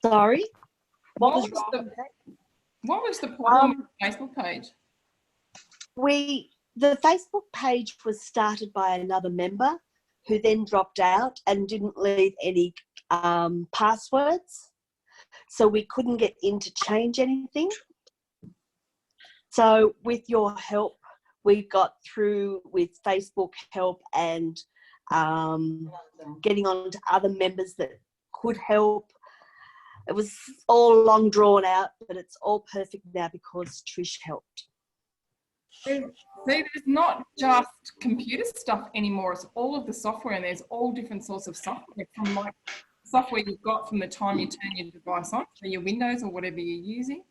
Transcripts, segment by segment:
Sorry? What was the problem with the Facebook page? The Facebook page was started by another member who then dropped out and didn't leave any passwords. So we couldn't get in to change anything. So with your help, we got through with Facebook help and getting on to other members that could help. It was all long drawn out, but it's all perfect now because Trish helped. See, there's not just computer stuff anymore. It's all of the software, and there's all different sorts of software, from like software you've got from the time you turn your device on, so your Windows or whatever you're using,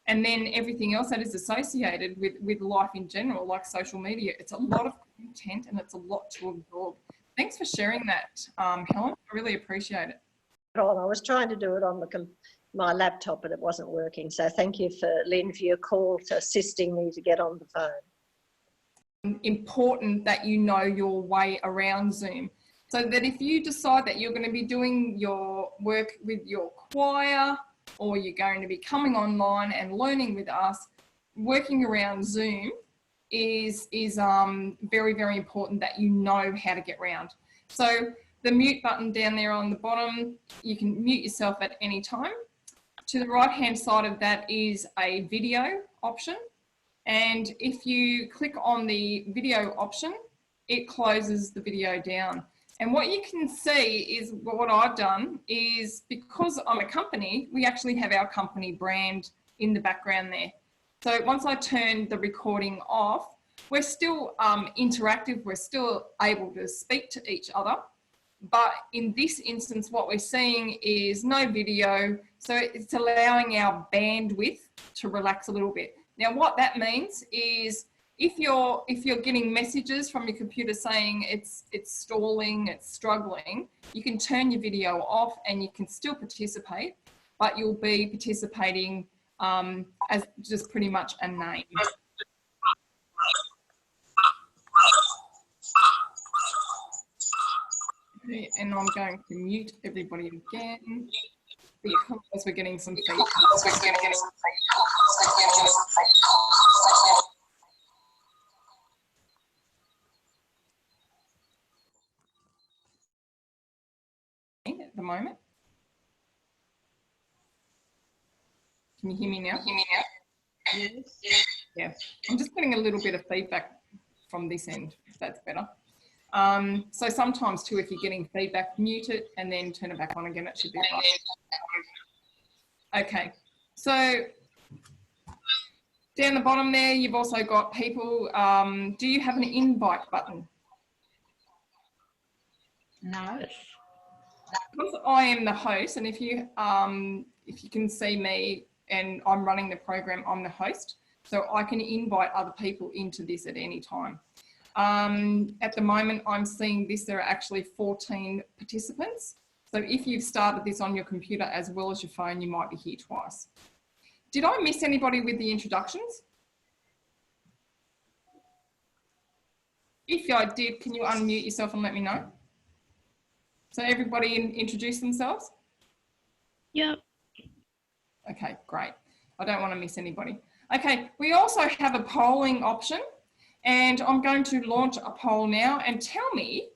and then everything else that is associated with life in general, like social media. It's a lot of content and it's a lot to absorb. Thanks for sharing that, Helen. I really appreciate it. I was trying to do it on my laptop, but it wasn't working. So thank you, Lynn, for your call to assisting me to get on the phone. Important that you know your way around Zoom, so that if you decide that you're going to be doing your work with your choir, or you're going to be coming online and learning with us, working around Zoom is very, very important that you know how to get around. So the mute button down there on the bottom, you can mute yourself at any time. To the right hand side of that is a video option. And if you click on the video option, it closes the video down. And what you can see is what I've done is, because I'm a company, we actually have our company brand in the background there. So once I turn the recording off, we're still interactive, we're still able to speak to each other. But in this instance, what we're seeing is no video. So it's allowing our bandwidth to relax a little bit. Now, what that means is if you're getting messages from your computer saying it's stalling, it's struggling, you can turn your video off and you can still participate, but you'll be participating as just pretty much a name. Okay, and I'm going to mute everybody again because we're getting some feedback. At the moment. Can you hear me now? Yes. Yeah, I'm just getting a little bit of feedback from this end, if that's better. So sometimes too, if you're getting feedback, mute it and then turn it back on again. It should be right. Okay, so down the bottom there, you've also got people. Do you have an invite button? No. Because I am the host, and if you can see me and I'm running the program, I'm the host, so I can invite other people into this at any time. At the moment, I'm seeing this, there are actually 14 participants. So if you've started this on your computer as well as your phone, you might be here twice. Did I miss anybody with the introductions? If I did, can you unmute yourself and let me know? So everybody introduce themselves? Yep. Okay, great. I don't want to miss anybody. Okay, we also have a polling option, and I'm going to launch a poll now and tell me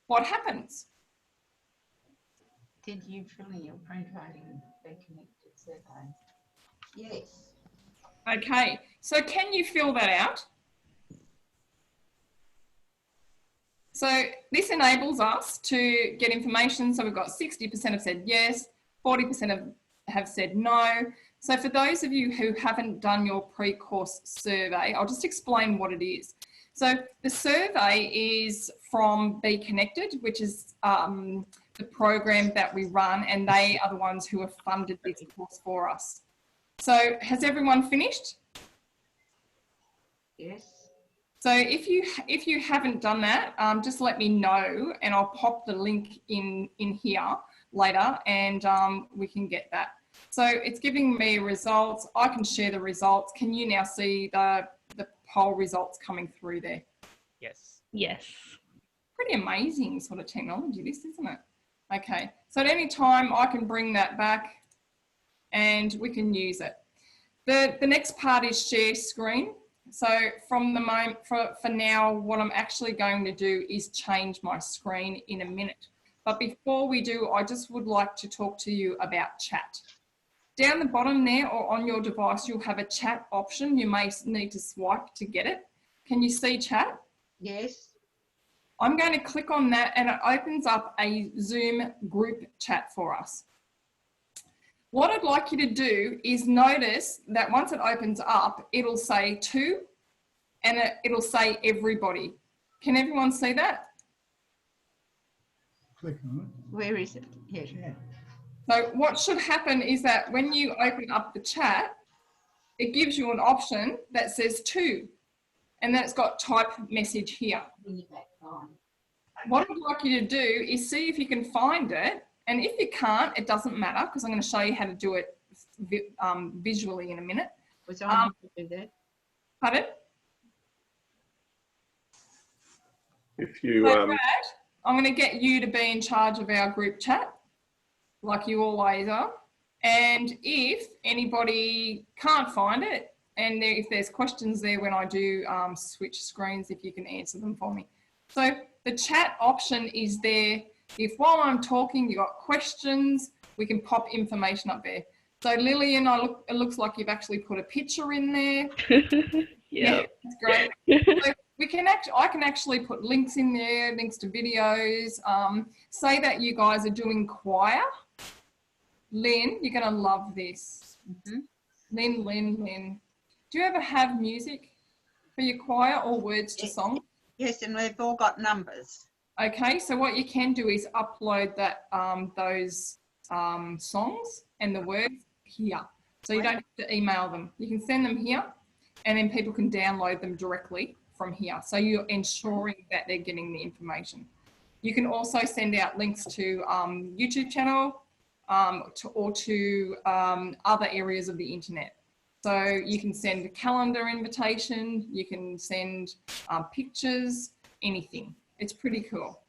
what happens. Did you fill in your pre-voting Be Connected survey? Yes. Okay, so can you fill that out? So this enables us to get information. So we've got 60% have said yes, 40% have said no. So for those of you who haven't done your pre-course survey, I'll just explain what it is. So the survey is from Be Connected, which is the program that we run, and they are the ones who have funded this course for us. So has everyone finished? Yes. So if you haven't done that, just let me know and I'll pop the link in here later, and we can get that. So it's giving me results. I can share the results. Can you now see the poll results coming through there? Yes. Yes. Pretty amazing sort of technology this, isn't it? Okay, so at any time I can bring that back and we can use it. The next part is share screen. So from the moment, for now, what I'm actually going to do is change my screen in a minute. But before we do, I just would like to talk to you about chat. Down the bottom there or on your device, you'll have a chat option. You may need to swipe to get it. Can you see chat? Yes. I'm going to click on that and it opens up a Zoom group chat for us. What I'd like you to do is notice that once it opens up, it'll say to, and it'll say everybody. Can everyone see that? Click on it. Where is it? Yes. Yeah. So what should happen is that when you open up the chat, it gives you an option that says to, and then it's got type message here. What I'd like you to do is see if you can find it. And if you can't, it doesn't matter because I'm going to show you how to do it visually in a minute. Was I to do that? Pardon? If you, So Brad, I'm going to get you to be in charge of our group chat, like you always are. And if anybody can't find it, and if there's questions there when I do switch screens, if you can answer them for me. So the chat option is there. If while I'm talking, you've got questions, we can pop information up there. So Lillian, it looks like you've actually put a picture in there. Yeah, that's great. So I can actually put links in there, links to videos. Say that you guys are doing choir. Lynn, you're going to love this. Lynn. Do you ever have music for your choir or words to song? Yes, and we've all got numbers. Okay, so what you can do is upload that those songs and the words here. So you don't have to email them. You can send them here and then people can download them directly from here. So you're ensuring that they're getting the information. You can also send out links to YouTube channel or to other areas of the internet. So you can send a calendar invitation, you can send pictures, anything. It's pretty cool.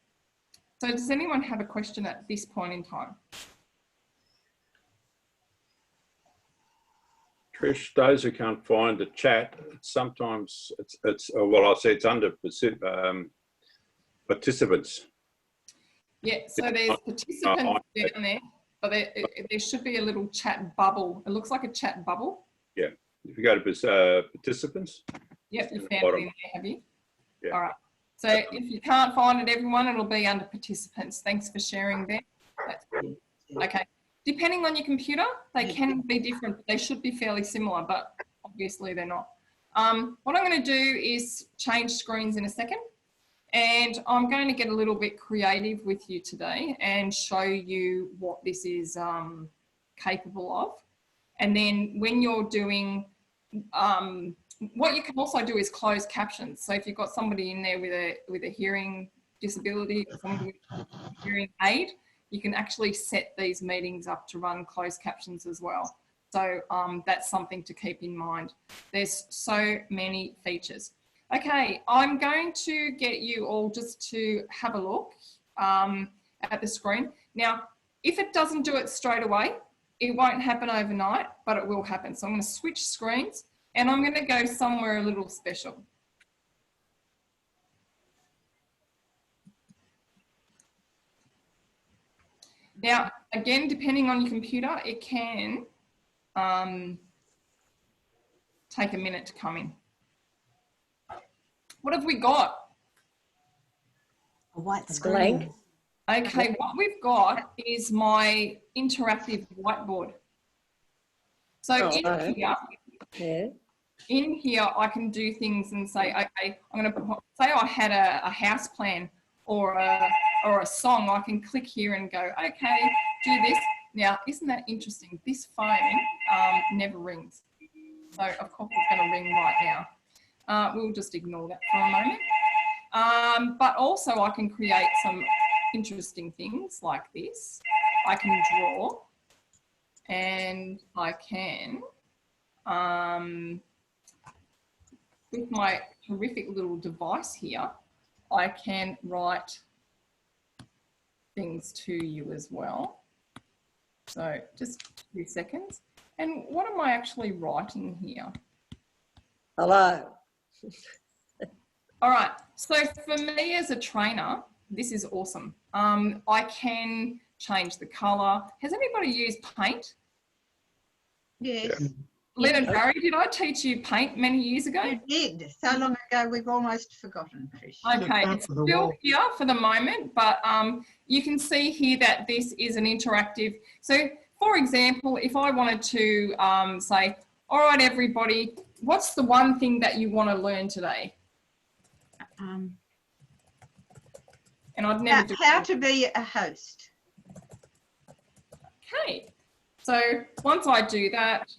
So does anyone have a question at this point in time? Trish, those who can't find the chat, sometimes it's well, I say it's under participants. Yeah, so there's participants down there, but there should be a little chat bubble. It looks like a chat bubble. Yeah, if you go to participants. Yep, you found it in there, have you? Yeah. All right. So if you can't find it, everyone, it'll be under participants. Thanks for sharing there. That's good. Okay. Depending on your computer, they can be different, but they should be fairly similar, but obviously they're not. What I'm going to do is change screens in a second, and I'm going to get a little bit creative with you today and show you what this is capable of. And then when you're doing, what you can also do is close captions. So if you've got somebody in there with a hearing disability or somebody with a hearing aid, you can actually set these meetings up to run closed captions as well. So that's something to keep in mind. There's so many features. Okay, I'm going to get you all just to have a look at the screen. Now, if it doesn't do it straight away, it won't happen overnight, but it will happen. So I'm going to switch screens and I'm going to go somewhere a little special. Now, again, depending on your computer, it can take a minute to come in. What have we got? A white screen. Blank. Okay, what we've got is my interactive whiteboard. So in here, I can do things and say, okay, I'm going to say I had a house plan or a song. I can click here and go, okay, do this. Now, isn't that interesting? This phone never rings. So of course it's going to ring right now. We'll just ignore that for a moment. But also I can create some interesting things like this. I can draw and I can, with my terrific little device here, I can write things to you as well. So just a few seconds. And what am I actually writing here? Hello. All right, so for me as a trainer, this is awesome. I can change the colour. Has anybody used paint? Yes, Lynn and Barry, did I teach you paint many years ago? you did. So long ago, we've almost forgotten, Trish. Okay, it's still here for the moment, but you can see here that this is an interactive. So, for example, if I wanted to say, all right, everybody, what's the one thing that you want to learn today? And I'd never do How to be a host. Okay, so once I do that,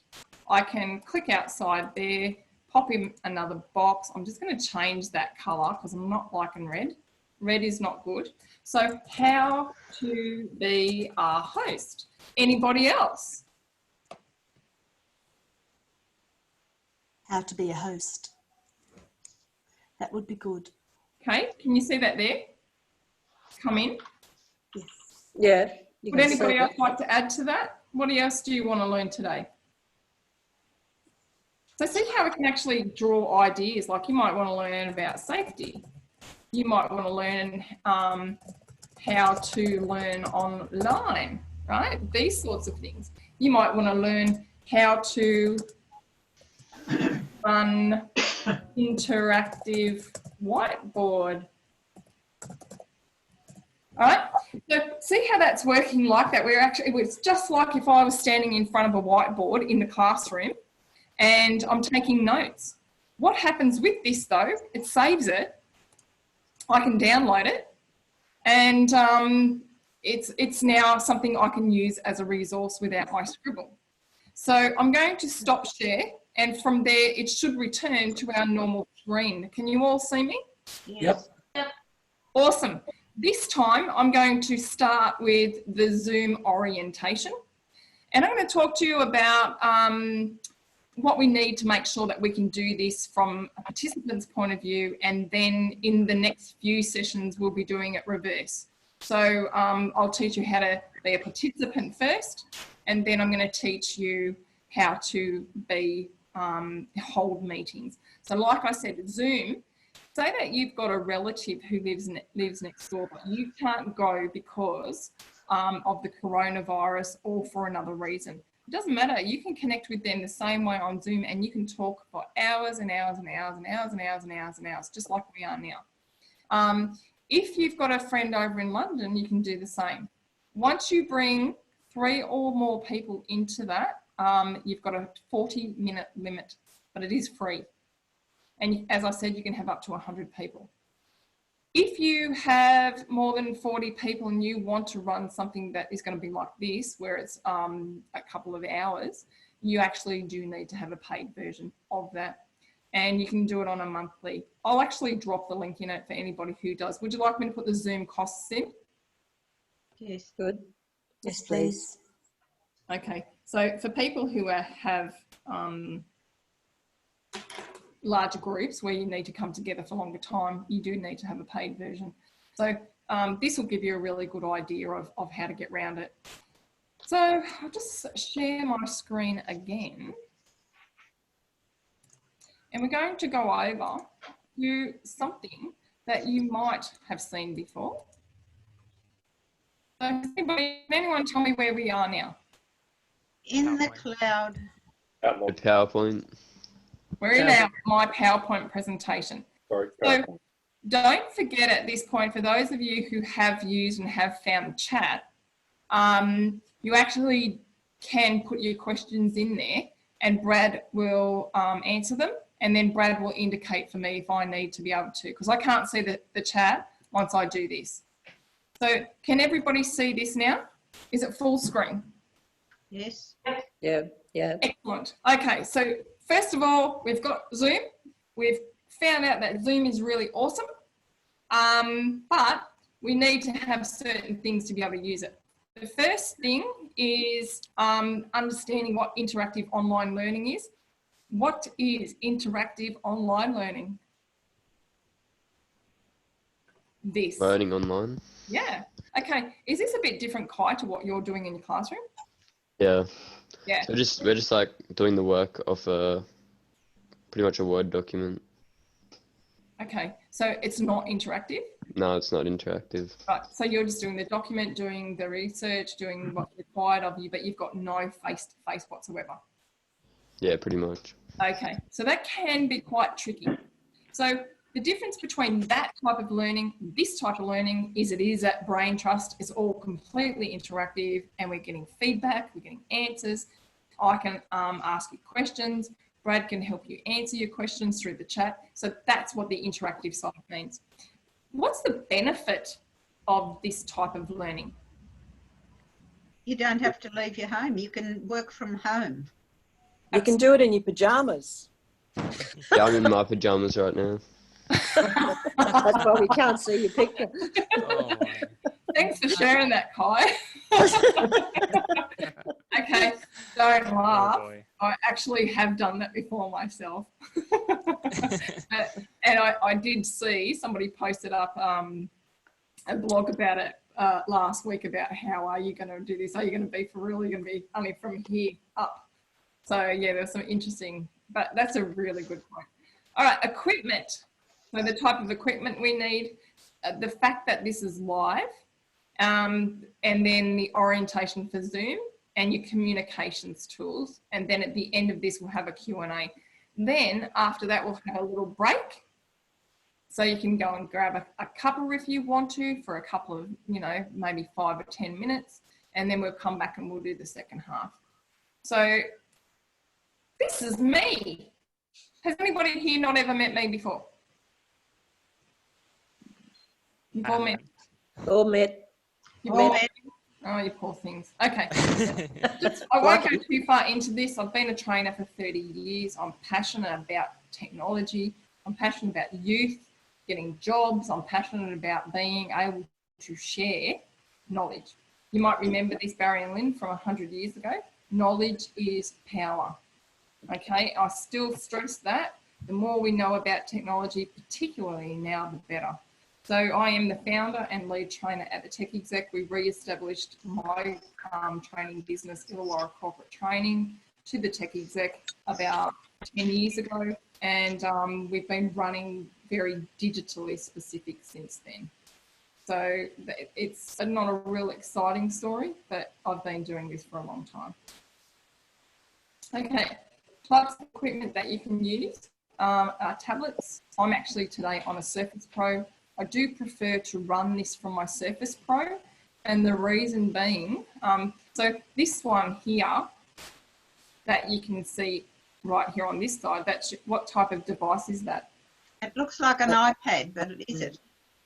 I can click outside there, pop in another box. I'm just going to change that colour because I'm not liking red. Red is not good. So how to be a host. Anybody else? How to be a host. That would be good. Okay, can you see that there? Come in. Yes. Yeah. you Would can anybody see else it. like to add to that? What else do you want to learn today? So see how we can actually draw ideas, like you might want to learn about safety. You might want to learn how to learn online, right? These sorts of things. You might want to learn how to run interactive whiteboard. All right, so see how that's working like that. It's just like if I was standing in front of a whiteboard in the classroom and I'm taking notes. What happens with this though, it saves it. I can download it and it's now something I can use as a resource without my scribble. So I'm going to stop share and from there it should return to our normal screen. Can you all see me? Yes. Yep. Awesome. This time I'm going to start with the Zoom orientation and I'm going to talk to you about what we need to make sure that we can do this from a participant's point of view, and then in the next few sessions we'll be doing it reverse. So I'll teach you how to be a participant first, and then I'm going to teach you how to be hold meetings. So like I said, Zoom, say that you've got a relative who lives next door, but you can't go because of the coronavirus or for another reason. It doesn't matter. You can connect with them the same way on Zoom and you can talk for hours and hours and hours and hours and hours and hours and hours, just like we are now. If you've got a friend over in London, you can do the same. Once you bring 3 or more people into that, you've got a 40-minute limit, but it is free. And as I said, you can have up to 100 people. If you have more than 40 people and you want to run something that is going to be like this, where it's a couple of hours, you actually do need to have a paid version of that. And you can do it on a monthly. I'll actually drop the link in it for anybody who does. Would you like me to put the Zoom costs in? Yes, good. Yes, please. Okay, so for people who have larger groups where you need to come together for longer time, you do need to have a paid version. So this will give you a really good idea of how to get around it. So I'll just share my screen again. And we're going to go over to something that you might have seen before. So can anyone tell me where we are now? In the cloud. The PowerPoint. We're in my PowerPoint presentation. Sorry. So don't forget at this point, for those of you who have used and have found the chat, you actually can put your questions in there and Brad will answer them, and then Brad will indicate for me if I need to be able to, because I can't see the chat once I do this. So can everybody see this now? Is it full screen? Yes. Yeah, yeah. Excellent. Okay, so first of all, we've got Zoom. We've found out that Zoom is really awesome, but we need to have certain things to be able to use it. The first thing is understanding what interactive online learning is. What is interactive online learning? This. Learning online. Yeah. Okay. Is this a bit different, Kai, to what you're doing in your classroom? Yeah. Yeah. So we're just like doing the work of pretty much a Word document. Okay. So it's not interactive. No, it's not interactive. Right. So you're just doing the document, doing the research, doing what's required of you, but you've got no face-to-face whatsoever. Yeah, pretty much. Okay. So that can be quite tricky. So the difference between that type of learning, this type of learning, is it is at brain trust. It's all completely interactive and we're getting feedback, we're getting answers. I can ask you questions. Brad can help you answer your questions through the chat. So that's what the interactive side means. What's the benefit of this type of learning? You don't have to leave your home. You can work from home. You can do it in your pajamas. Yeah, I'm in my pajamas right now. That's why we can't see your picture. Oh, Thanks for sharing that, Kai. Okay, don't laugh. boy. I actually have done that before myself. And I did see somebody posted up a blog about it last week about how are you going to do this? Are you going to be for real? Are you going to be only from here up? So yeah, there's some interesting, but that's a really good point. All right, equipment. So the type of equipment we need, the fact that this is live, and then the orientation for Zoom and your communications tools. And then at the end of this, we'll have a Q&A. Then after that, we'll have a little break. So you can go and grab a cuppa if you want to for a couple of, you know, maybe 5 or 10 minutes. And then we'll come back and we'll do the second half. So this is me. Has anybody here not ever met me before? You've all met? All met. You've all met? Oh, you poor things. Okay. I won't go too far into this. I've been a trainer for 30 years. I'm passionate about technology. I'm passionate about youth getting jobs. I'm passionate about being able to share knowledge. You might remember this, Barry and Lynn, from 100 years ago. Knowledge is power. Okay, I still stress that. The more we know about technology, particularly now, the better. So I am the founder and lead trainer at the Tec Exec. We re-established my training business, Illawarra Corporate Training, to the Tec Exec about 10 years ago. And we've been running very digitally specific since then. So it's not a real exciting story, but I've been doing this for a long time. Okay, types of equipment that you can use are tablets. I'm actually today on a Surface Pro. I do prefer to run this from my Surface Pro, and the reason being, so this one here that you can see right here on this side, that's what type of device is that? It looks like an iPad, but is it?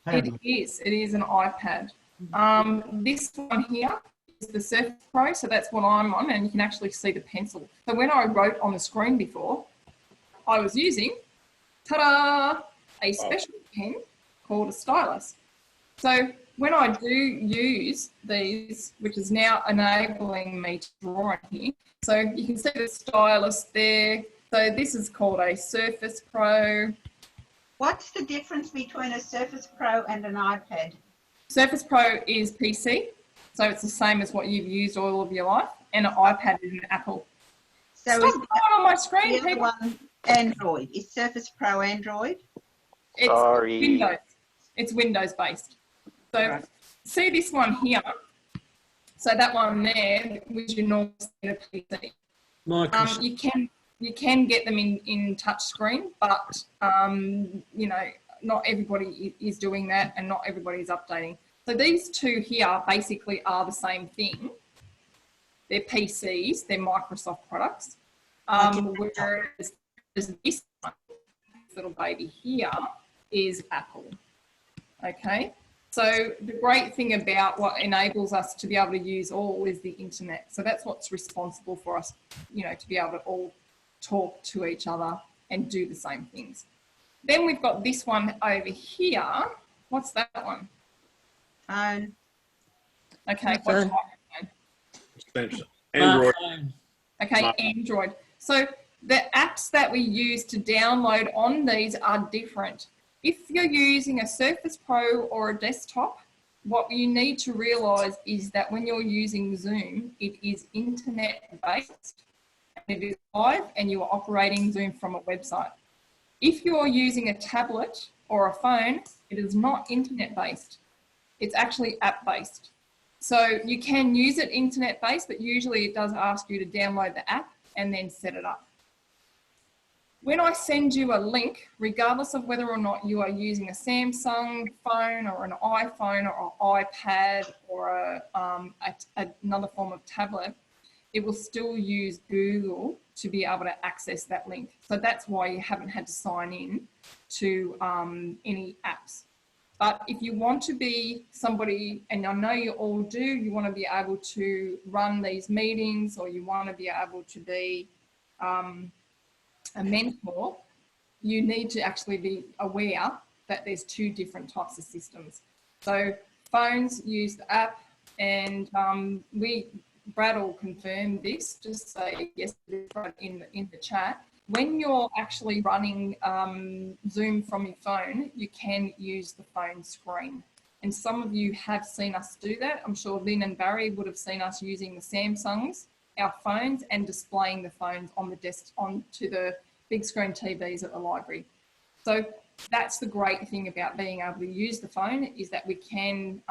It is an iPad. This one here is the Surface Pro, so that's what I'm on, and you can actually see the pencil. So when I wrote on the screen before, I was using, ta-da, a special pen called a stylus. So when I do use these, which is now enabling me to draw in here, so you can see the stylus there. So this is called a Surface Pro. What's the difference between a Surface Pro and an iPad? Surface Pro is PC, so it's the same as what you've used all of your life, and an iPad is an Apple. So Stop going on my screen, the other people. one Android? Is Surface Pro Android? It's Sorry. Windows. It's Windows based. So Right. see this one here. So that one there, which you normally see in a PC. You can get them in touch screen, but you know, not everybody is doing that, and not everybody is updating. So these two here basically are the same thing. They're PCs, they're Microsoft products. Whereas this one, this little baby here, is Apple. Okay, so the great thing about what enables us to be able to use all is the internet. So that's what's responsible for us, you know, to be able to all talk to each other and do the same things. Then we've got this one over here. What's that one? Phone. Okay, what type of phone? Android. Okay, Android. So the apps that we use to download on these are different. If you're using a Surface Pro or a desktop, what you need to realise is that when you're using Zoom, it is internet based, and it is live, and you are operating Zoom from a website. If you're using a tablet or a phone, it is not internet based. It's actually app based. So you can use it internet based, but usually it does ask you to download the app and then set it up. When I send you a link, regardless of whether or not you are using a Samsung phone or an iPhone or an iPad or another form of tablet, it will still use Google to be able to access that link. So that's why you haven't had to sign in to any apps. But if you want to be somebody, and I know you all do, you want to be able to run these meetings, or you want to be able to be a mentor, you need to actually be aware that there's two different types of systems. So phones use the app, and Brad will confirm this, just say yes in the chat. When you're actually running Zoom from your phone, you can use the phone screen. And some of you have seen us do that. I'm sure Lynn and Barry would have seen us using the Samsungs, our phones, and displaying the phones on the desk onto the big screen TVs at the library. So that's the great thing about being able to use the phone, is that we can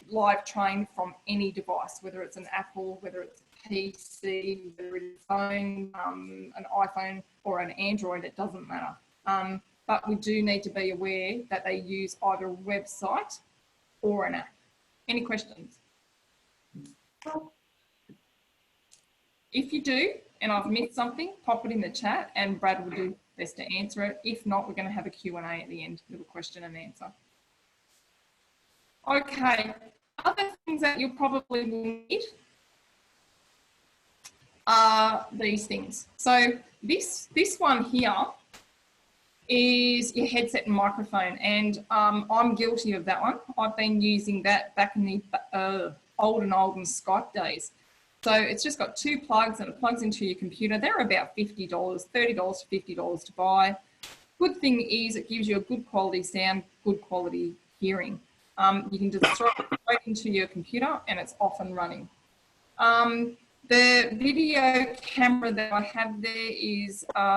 live train from any device, whether it's an Apple, whether it's a PC, whether it's a phone, an iPhone or an Android, it doesn't matter. But we do need to be aware that they use either a website or an app. Any questions? If you do, and I've missed something, pop it in the chat and Brad will do best to answer it. If not, we're going to have a Q&A at the end, little question and answer. Okay, other things that you'll probably need are these things. So this one here is your headset and microphone, and I'm guilty of that one. I've been using that back in the olden Skype days. So it's just got two plugs and it plugs into your computer. They're about $50, $30 to $50 to buy. Good thing is it gives you a good quality sound, good quality hearing. You can just throw it straight into your computer and it's off and running. The video camera that I have there is a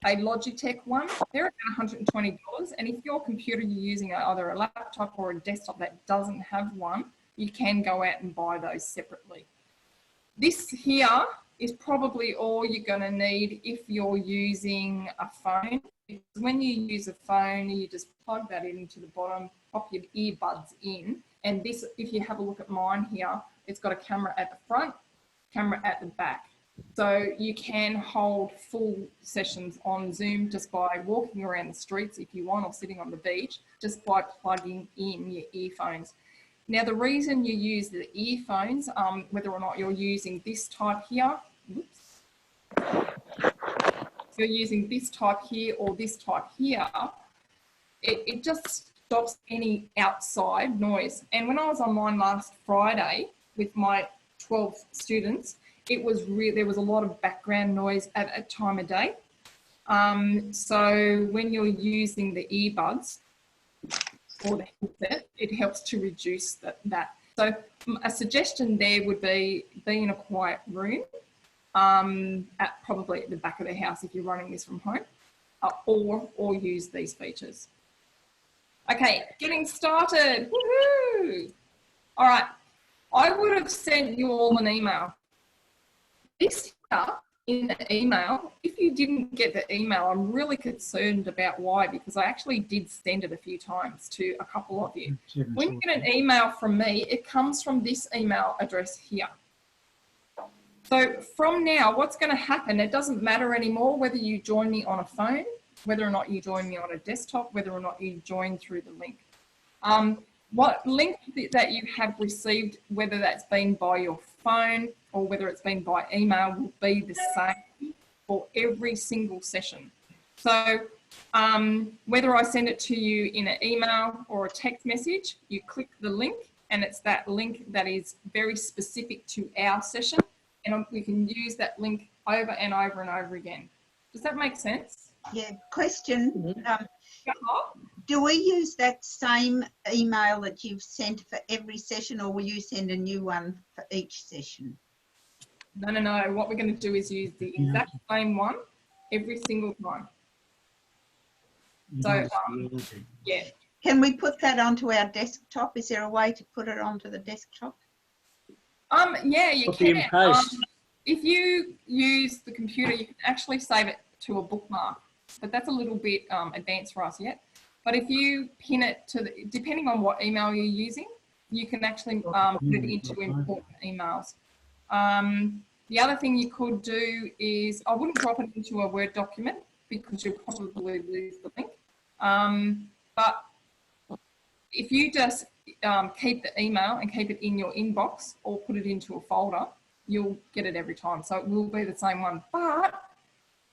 Logitech one. They're about $120. And if your computer you're using either a laptop or a desktop that doesn't have one, you can go out and buy those separately. This here is probably all you're going to need if you're using a phone. Because when you use a phone, you just plug that into the bottom, pop your earbuds in. And this, if you have a look at mine here, it's got a camera at the front, camera at the back. So you can hold full sessions on Zoom just by walking around the streets if you want, or sitting on the beach, just by plugging in your earphones. Now, the reason you use the earphones, whether or not you're using this type here, whoops, if you're using this type here or this type here, it just stops any outside noise. And when I was online last Friday with my 12 students, there was a lot of background noise at a time of day. So when you're using the earbuds or the headset, it helps to reduce that. So a suggestion there would be in a quiet room, probably at the back of the house if you're running this from home, or use these features. Okay, getting started. Woohoo! All right, I would have sent you all an email. This here in the email, if you didn't get the email, I'm really concerned about why, because I actually did send it a few times to a couple of you. When you get an email from me, it comes from this email address here. So from now, what's going to happen, it doesn't matter anymore whether you join me on a phone, whether or not you join me on a desktop, whether or not you join through the link. What link that you have received, whether that's been by your phone or whether it's been by email, will be the same for every single session. So whether I send it to you in an email or a text message, you click the link and it's that link that is very specific to our session, and we can use that link over and over and over again. Does that make sense? Yeah, question. Do we use that same email that you've sent for every session, or will you send a new one for each session? No, no, no. What we're going to do is use the exact same one every single time. So, yeah. Can we put that onto our desktop? Is there a way to put it onto the desktop? Yeah, you can. If you use the computer, you can actually save it to a bookmark, but that's a little bit advanced for us yet. But if you pin it to, depending on what email you're using, you can actually put it into important emails. The other thing you could do is, I wouldn't drop it into a Word document because you'll probably lose the link. But if you just keep the email and keep it in your inbox or put it into a folder, you'll get it every time. So it will be the same one. But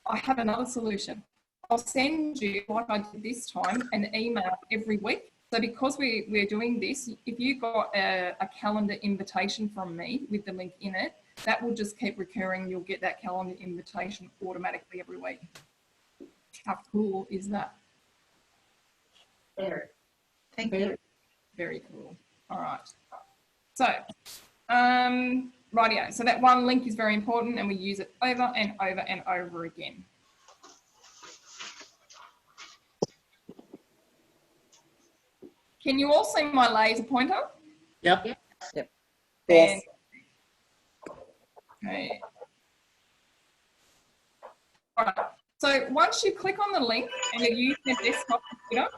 I have another solution. I'll send you, like I did this time, an email every week. So because we're doing this, if you got a calendar invitation from me with the link in it, that will just keep recurring. You'll get that calendar invitation automatically every week. How cool is that? Very. Thank you. Very cool. All right. So, rightio. So that one link is very important, and we use it over and over and over again. Can you all see my laser pointer? Yep. Yep. Yes. Okay. All right. So once you click on the link and you use the desktop computer,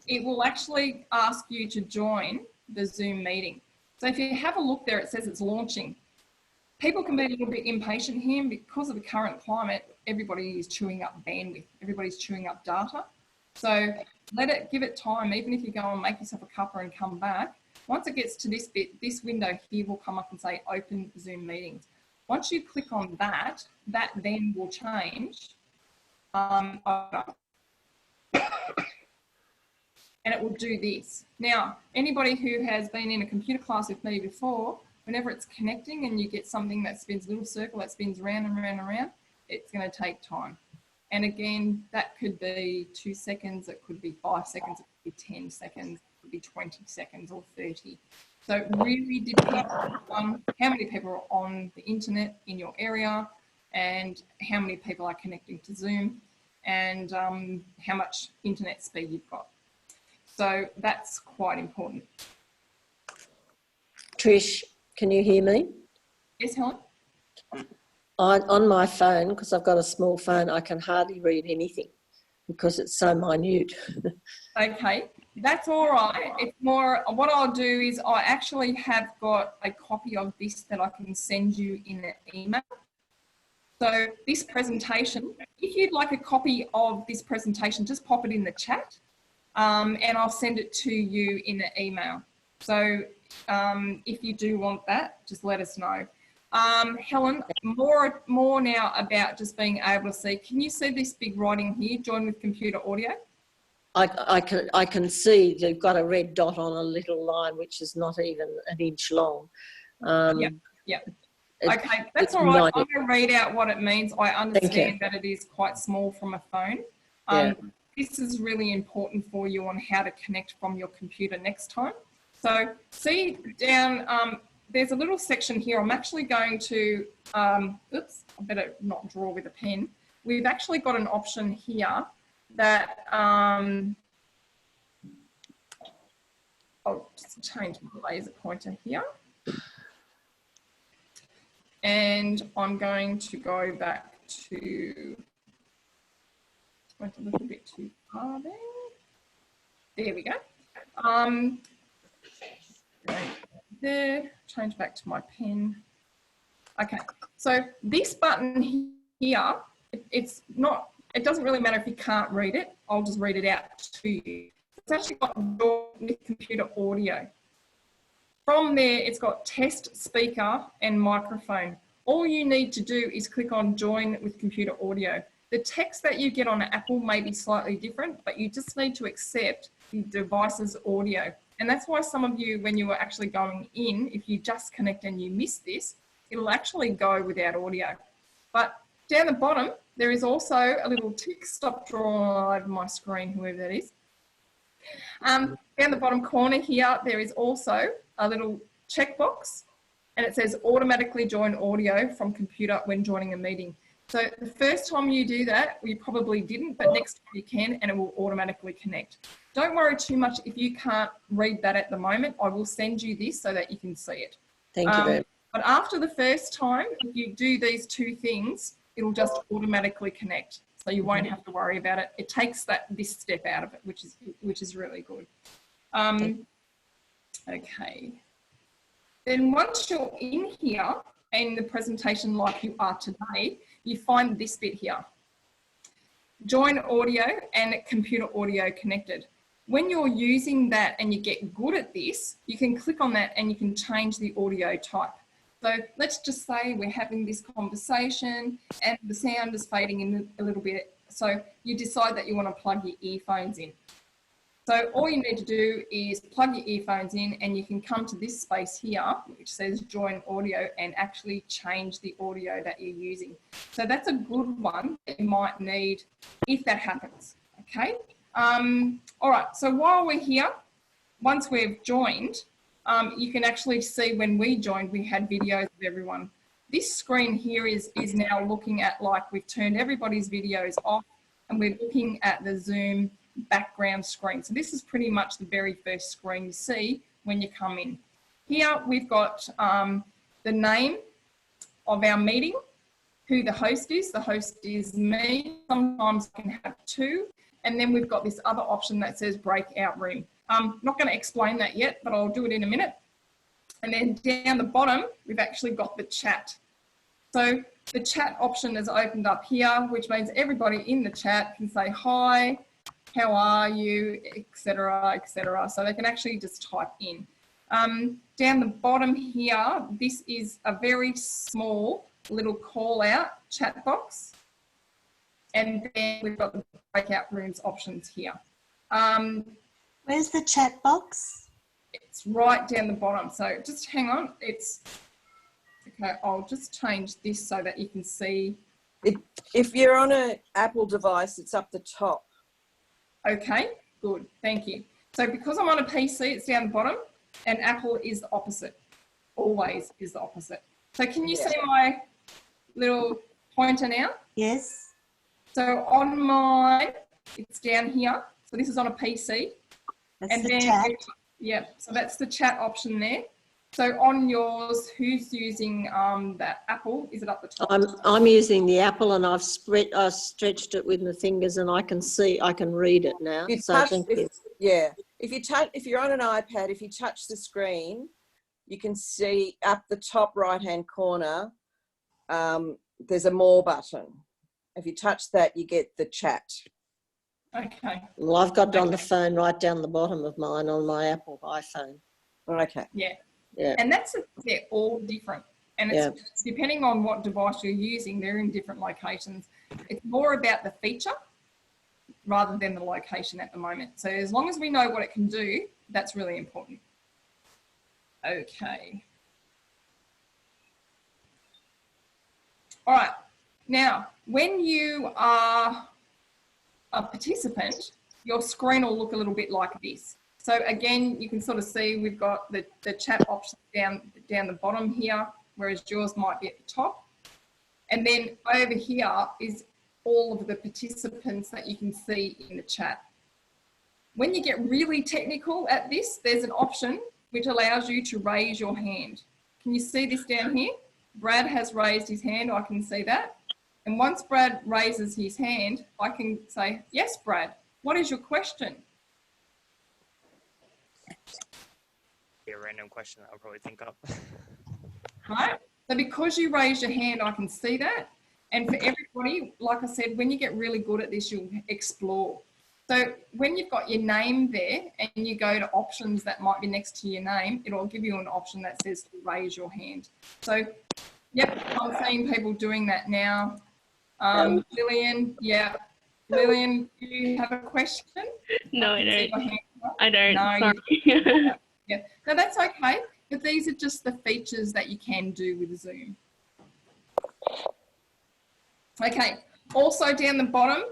it will actually ask you to join the Zoom meeting. So if you have a look there, it says it's launching. People can be a little bit impatient here because of the current climate. Everybody is chewing up bandwidth. Everybody's chewing up data. So give it time. Even if you go and make yourself a cuppa and come back, once it gets to this bit, this window here will come up and say open Zoom meetings. Once you click on that, that then will change. And it will do this. Now, anybody who has been in a computer class with me before, whenever it's connecting and you get something that spins a little circle that spins around and around and around, it's going to take time. And again, that could be 2 seconds, it could be 5 seconds, it could be 10 seconds, it could be 20 seconds or 30. So it really depends on how many people are on the internet in your area and how many people are connecting to Zoom and how much internet speed you've got. So that's quite important. Trish, can you hear me? Yes, Helen? On my phone, because I've got a small phone, I can hardly read anything because it's so minute. Okay, that's all right. It's more, what I'll do is I actually have got a copy of this that I can send you in an email. So this presentation, if you'd like a copy of this presentation, just pop it in the chat and I'll send it to you in an email. So if you do want that, just let us know. Helen, more now about just being able to see. Can you see this big writing here, join with computer audio? I can see they've got a red dot on a little line, which is not even an inch long. Yep. Okay, that's all right. I'm going to read out what it means. I understand that it is quite small from a phone. This is really important for you on how to connect from your computer next time. So see down, there's a little section here. I'm actually going to, oops, I better not draw with a pen. We've actually got an option here that, I'll just change my laser pointer here. And I'm going to go back to, went a little bit too far there. There we go. There, change back to my pen. Okay, so this button here, it's not, it doesn't really matter if you can't read it. I'll just read it out to you. It's actually got join with computer audio. From there, it's got test, speaker, and microphone. All you need to do is click on join with computer audio. The text that you get on Apple may be slightly different, but you just need to accept the device's audio. And that's why some of you, when you are actually going in, if you just connect and you miss this, it'll actually go without audio. But down the bottom, there is also a little tick. Stop drawing all over my screen, whoever that is. Down the bottom corner here, there is also a little checkbox, and it says automatically join audio from computer when joining a meeting. So the first time you do that, you probably didn't, but next time you can, and it will automatically connect. Don't worry too much if you can't read that at the moment. I will send you this so that you can see it. Thank you very much. But after the first time, if you do these two things, it'll just automatically connect. So you won't have to worry about it. It takes this step out of it, which is really good. Okay. Then once you're in here in the presentation like you are today, you find this bit here. Join audio and computer audio connected. When you're using that and you get good at this, you can click on that and you can change the audio type. So let's just say we're having this conversation and the sound is fading in a little bit. So you decide that you want to plug your earphones in. So all you need to do is plug your earphones in, and you can come to this space here, which says join audio, and actually change the audio that you're using. So that's a good one that you might need if that happens, okay? All right, so while we're here, once we've joined, you can actually see when we joined, we had videos of everyone. This screen here is now looking at, like, we've turned everybody's videos off, and we're looking at the Zoom background screen. So this is pretty much the very first screen you see when you come in. Here we've got the name of our meeting, who the host is. The host is me. Sometimes I can have two. And then we've got this other option that says breakout room. I'm not going to explain that yet, but I'll do it in a minute. And then down the bottom, we've actually got the chat. So the chat option is opened up here, which means everybody in the chat can say hi, how are you, etc., etc. So they can actually just type in. Down the bottom here, this is a very small little call out chat box. And then we've got the breakout rooms options here. Where's the chat box? It's right down the bottom. So just hang on. Okay, I'll just change this so that you can see. If you're on an Apple device, it's up the top. Okay, good, thank you. So because I'm on a PC, it's down the bottom, and Apple is the opposite, always is the opposite. So can you see my little pointer now? Yes. So on mine, it's down here. So this is on a PC. That's and the then, chat. Yeah, so that's the chat option there. So on yours, who's using that Apple? Is it up the top? I'm using the Apple, and I've stretched it with my fingers, and I can read it now. If you're on an iPad, if you touch the screen, you can see up the top right-hand corner, there's a more button. If you touch that, you get the chat. Okay. Well, I've got it on the phone right down the bottom of mine on my Apple iPhone. Okay. Yeah. Yeah. And they're all different. And it's depending on what device you're using, they're in different locations. It's more about the feature rather than the location at the moment. So as long as we know what it can do, that's really important. Okay. All right. Now, when you are a participant, your screen will look a little bit like this. So again, you can sort of see we've got the chat option down the bottom here, whereas yours might be at the top. And then over here is all of the participants that you can see in the chat. When you get really technical at this, there's an option which allows you to raise your hand. Can you see this down here? Brad has raised his hand, I can see that. And once Brad raises his hand, I can say, yes, Brad, what is your question? Be a random question that I'll probably think up. Right? So because you raise your hand, I can see that. And for everybody, like I said, when you get really good at this, you'll explore. So when you've got your name there and you go to options that might be next to your name, it'll give you an option that says to raise your hand. So, yep, I'm seeing people doing that now. Lillian, yeah. Lillian, do you have a question? No, I don't. I don't. No, sorry. yeah. No, that's okay. But these are just the features that you can do with Zoom. Okay. Also down the bottom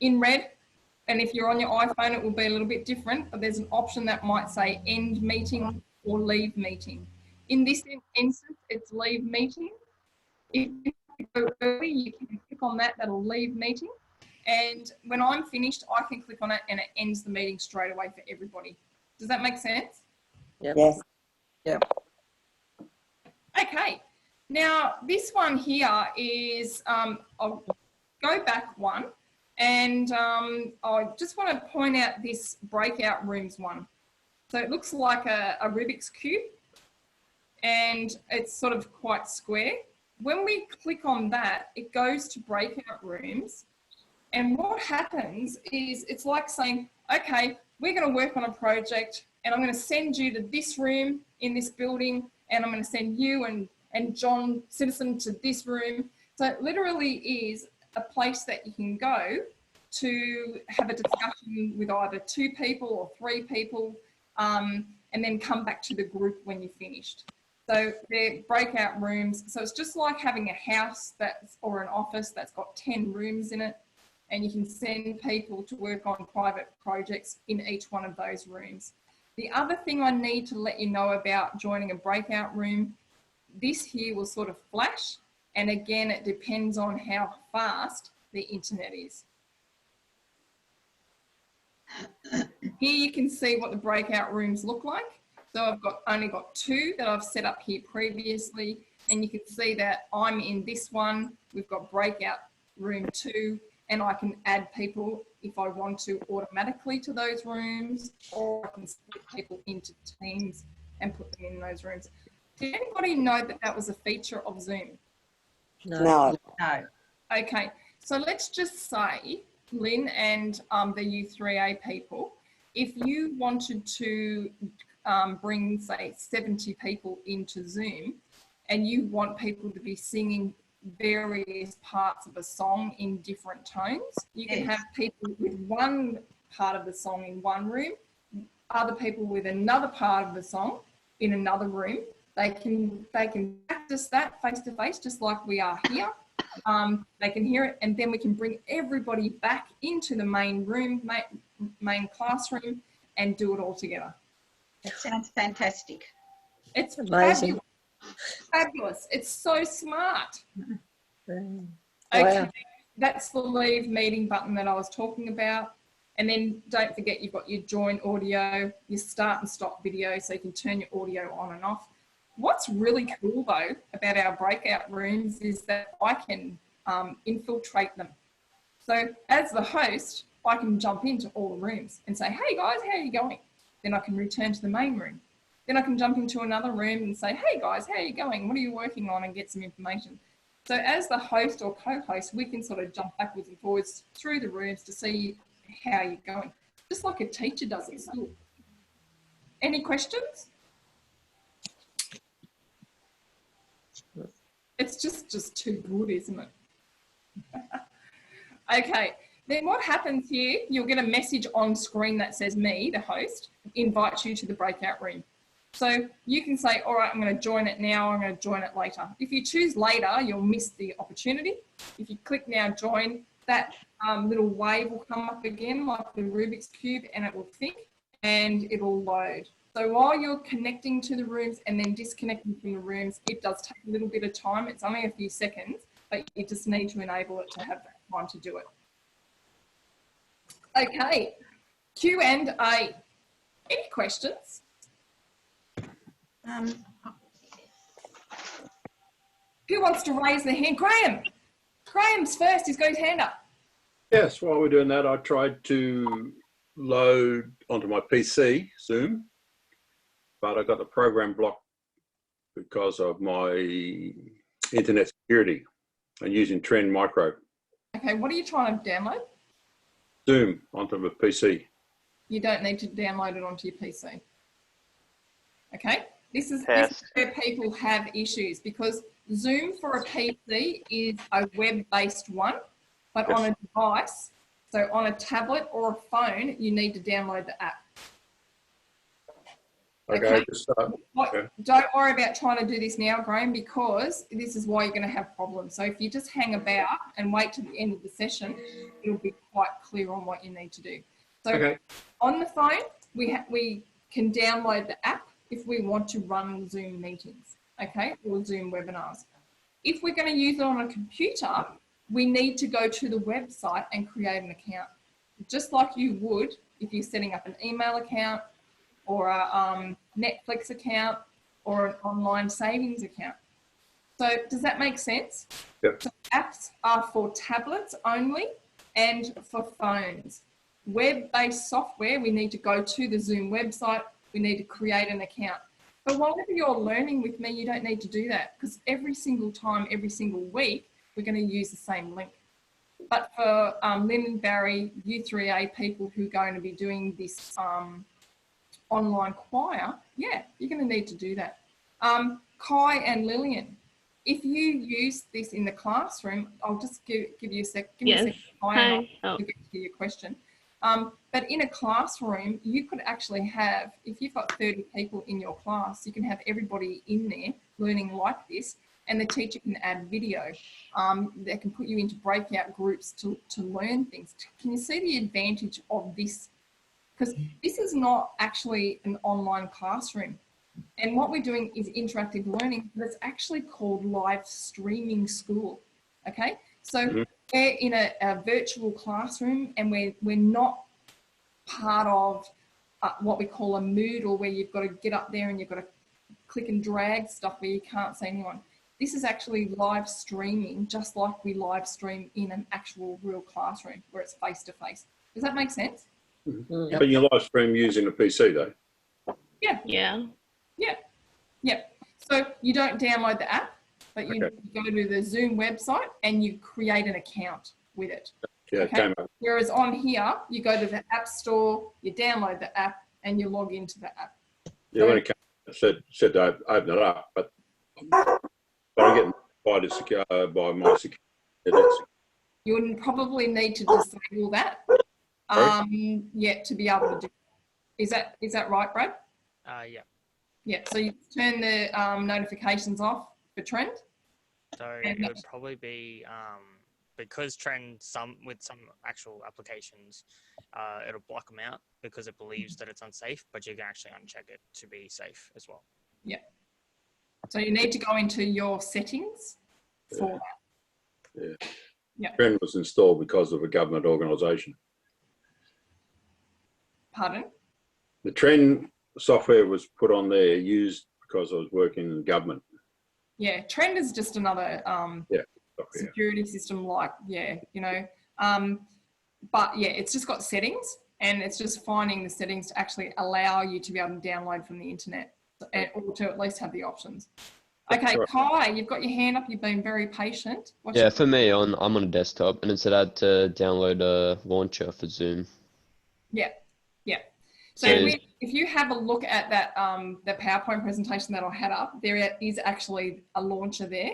in red, And if you're on your iPhone, it will be a little bit different, but there's an option that might say end meeting or leave meeting. In this instance, it's leave meeting. If you go early, you can click on that, that'll leave meeting. And when I'm finished, I can click on it and it ends the meeting straight away for everybody. Does that make sense? Yep. Yes. Yep. Okay. Now, this one here is, I'll go back one, and I just want to point out this breakout rooms one. So it looks like a Rubik's Cube, and it's sort of quite square. When we click on that, it goes to breakout rooms. And what happens is it's like saying, okay, we're going to work on a project and I'm going to send you to this room in this building, and I'm going to send you and John Citizen to this room. So it literally is a place that you can go to have a discussion with either 2 people or 3 people, and then come back to the group when you're finished. So they're breakout rooms. So it's just like having a house or an office that's got 10 rooms in it, and you can send people to work on private projects in each one of those rooms. The other thing I need to let you know about joining a breakout room, this here will sort of flash, and again, it depends on how fast the internet is. Here you can see what the breakout rooms look like. So I've only got 2 that I've set up here previously, and you can see that I'm in this one. We've got breakout room 2, and I can add people if I want to automatically to those rooms, or I can split people into teams and put them in those rooms. Did anybody know that that was a feature of Zoom? No. No. Okay, so let's just say, Lynn and the U3A people, if you wanted to bring, say, 70 people into Zoom, and you want people to be singing various parts of a song in different tones, you can have people with one part of the song in one room, other people with another part of the song in another room. They can practice that face to face, just like we are here. They can hear it, and then we can bring everybody back into the main room, main classroom, and do it all together. That sounds fantastic. It's Amazing. fabulous. It's so smart. Wow. Okay, that's the leave meeting button that I was talking about. And then don't forget, you've got your join audio, your start and stop video, so you can turn your audio on and off. What's really cool though about our breakout rooms is that I can infiltrate them. So as the host, I can jump into all the rooms and say, hey guys, how are you going? Then I can return to the main room. Then I can jump into another room and say, hey guys, how are you going? What are you working on? And get some information. So as the host or co-host, we can sort of jump backwards and forwards through the rooms to see how you're going, just like a teacher does at school. Any questions? It's just too good, isn't it? Okay, then what happens here, you'll get a message on screen that says me, the host, invites you to the breakout room. So you can say, all right, I'm going to join it now, I'm going to join it later. If you choose later, you'll miss the opportunity. If you click now join, that little wave will come up again like the Rubik's Cube, and it will think and it will load. So while you're connecting to the rooms and then disconnecting from the rooms, it does take a little bit of time. It's only a few seconds, but you just need to enable it to have that time to do it. Okay, Q&A. Any questions? Who wants to raise their hand? Graham. Graham's first. He's got his hand up. Yes, while we're doing that, I tried to load onto my PC, Zoom, but I got the program blocked because of my internet security and using Trend Micro. Okay, what are you trying to download? Zoom onto my PC. You don't need to download it onto your PC. Okay, this is where people have issues, because Zoom for a PC is a web-based one, but Yes. on a device, so on a tablet or a phone, you need to download the app. Okay, just start. Okay. Don't worry about trying to do this now, Graham, because this is why you're going to have problems. So if you just hang about and wait to the end of the session, it'll be quite clear on what you need to do. So Okay. on the phone, we can download the app if we want to run Zoom meetings, okay, or Zoom webinars. If we're going to use it on a computer, we need to go to the website and create an account, just like you would if you're setting up an email account or a Netflix account or an online savings account. So does that make sense? Yep. So apps are for tablets only and for phones. Web-based software, we need to go to the Zoom website, we need to create an account. But whenever you're learning with me, you don't need to do that, because every single time, every single week, we're going to use the same link. But for Lynn and Barry, U3A people who are going to be doing this online choir, yeah, you're going to need to do that. Kai and Lillian, if you use this in the classroom, I'll just give you a sec. Give me a second, Kai, and I'll get to your question. But in a classroom, you could actually have, if you've got 30 people in your class, you can have everybody in there learning like this, and the teacher can add video. They can put you into breakout groups to learn things. Can you see the advantage of this? Because this is not actually an online classroom. And what we're doing is interactive learning, but it's actually called live streaming school, okay? So we're in a virtual classroom, and we're not part of what we call a Moodle, where you've got to get up there and you've got to click and drag stuff where you can't see anyone. This is actually live streaming, just like we live stream in an actual real classroom where it's face-to-face. Does that make sense? Mm-hmm. But you live stream using a PC though? Yeah. So you don't download the app, but you go to the Zoom website and you create an account with it. Yeah, okay? Whereas on here, you go to the App Store, you download the app, and you log into the app. Yeah, when it came, said to open it up, but I'm getting notified by my security. You would probably need to disable that, to be able to do. Is that right, Brad? Yeah. Yeah. So you turn the notifications off for Trend. So it would probably be because Trend with some actual applications, it'll block them out because it believes that it's unsafe, but you can actually uncheck it to be safe as well. Yeah. So you need to go into your settings for that. Yeah. Trend was installed because of a government organisation. Pardon? The Trend software was put on there, used because I was working in government. Yeah, Trend is just another security system, like, but yeah, it's just got settings, and it's just finding the settings to actually allow you to be able to download from the internet, or to at least have the options. Okay, right. Kai, you've got your hand up. You've been very patient. For me, I'm on a desktop, and it said I had to download a launcher for Zoom. Yeah. So if you have a look at that, the PowerPoint presentation that I had up, there is actually a launcher there.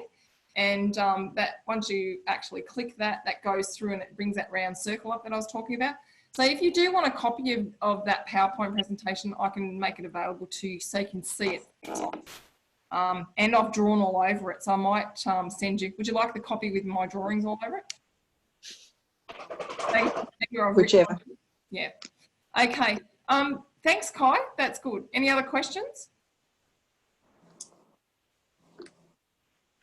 And that once you actually click that, that goes through and it brings that round circle up that I was talking about. So if you do want a copy of that PowerPoint presentation, I can make it available to you so you can see it. And I've drawn all over it, so I might send you. Would you like the copy with my drawings all over it? Whichever. Yeah. Okay. Thanks, Kai. That's good. Any other questions?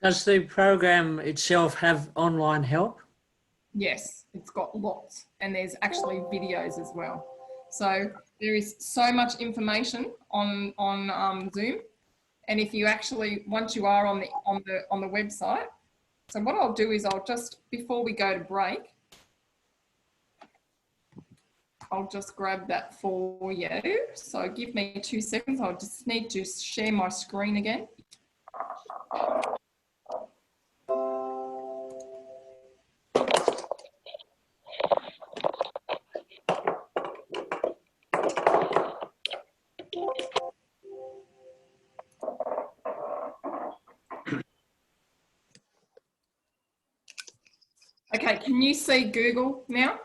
Does the program itself have online help? Yes, it's got lots, and there's actually videos as well. So there is so much information on Zoom, and if you actually, once you are on the website, so what I'll do is I'll just, before we go to break, I'll just grab that for you. So give me 2 seconds. I'll just need to share my screen again. Okay, can you see Google now?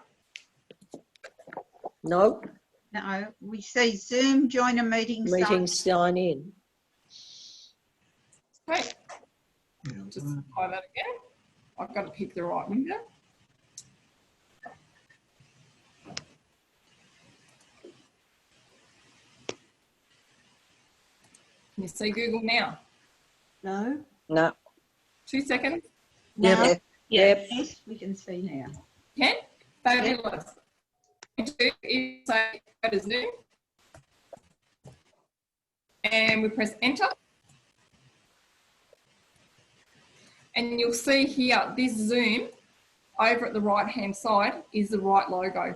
No. No, we see Zoom, join a meeting. Meetings, sign in. Great. Just try that again. I've got to pick the right window. Can you see Google now? No? No. 2 seconds. Yep. No. Yep. Yes, we can see now. Can? Fabulous. You say go to Zoom. And we press enter. And you'll see here, this Zoom over at the right-hand side is the right logo.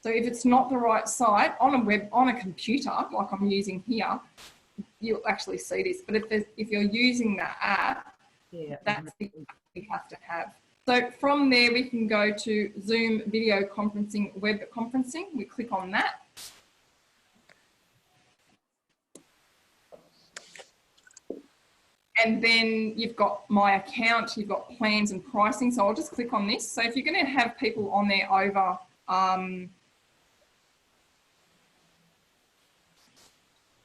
So if it's not the right site on a computer, like I'm using here, you'll actually see this. But if you're using the app, that's the app we have to have. So from there, we can go to Zoom video conferencing, web conferencing. We click on that. And then you've got my account, you've got plans and pricing. So I'll just click on this. So if you're going to have people on there over,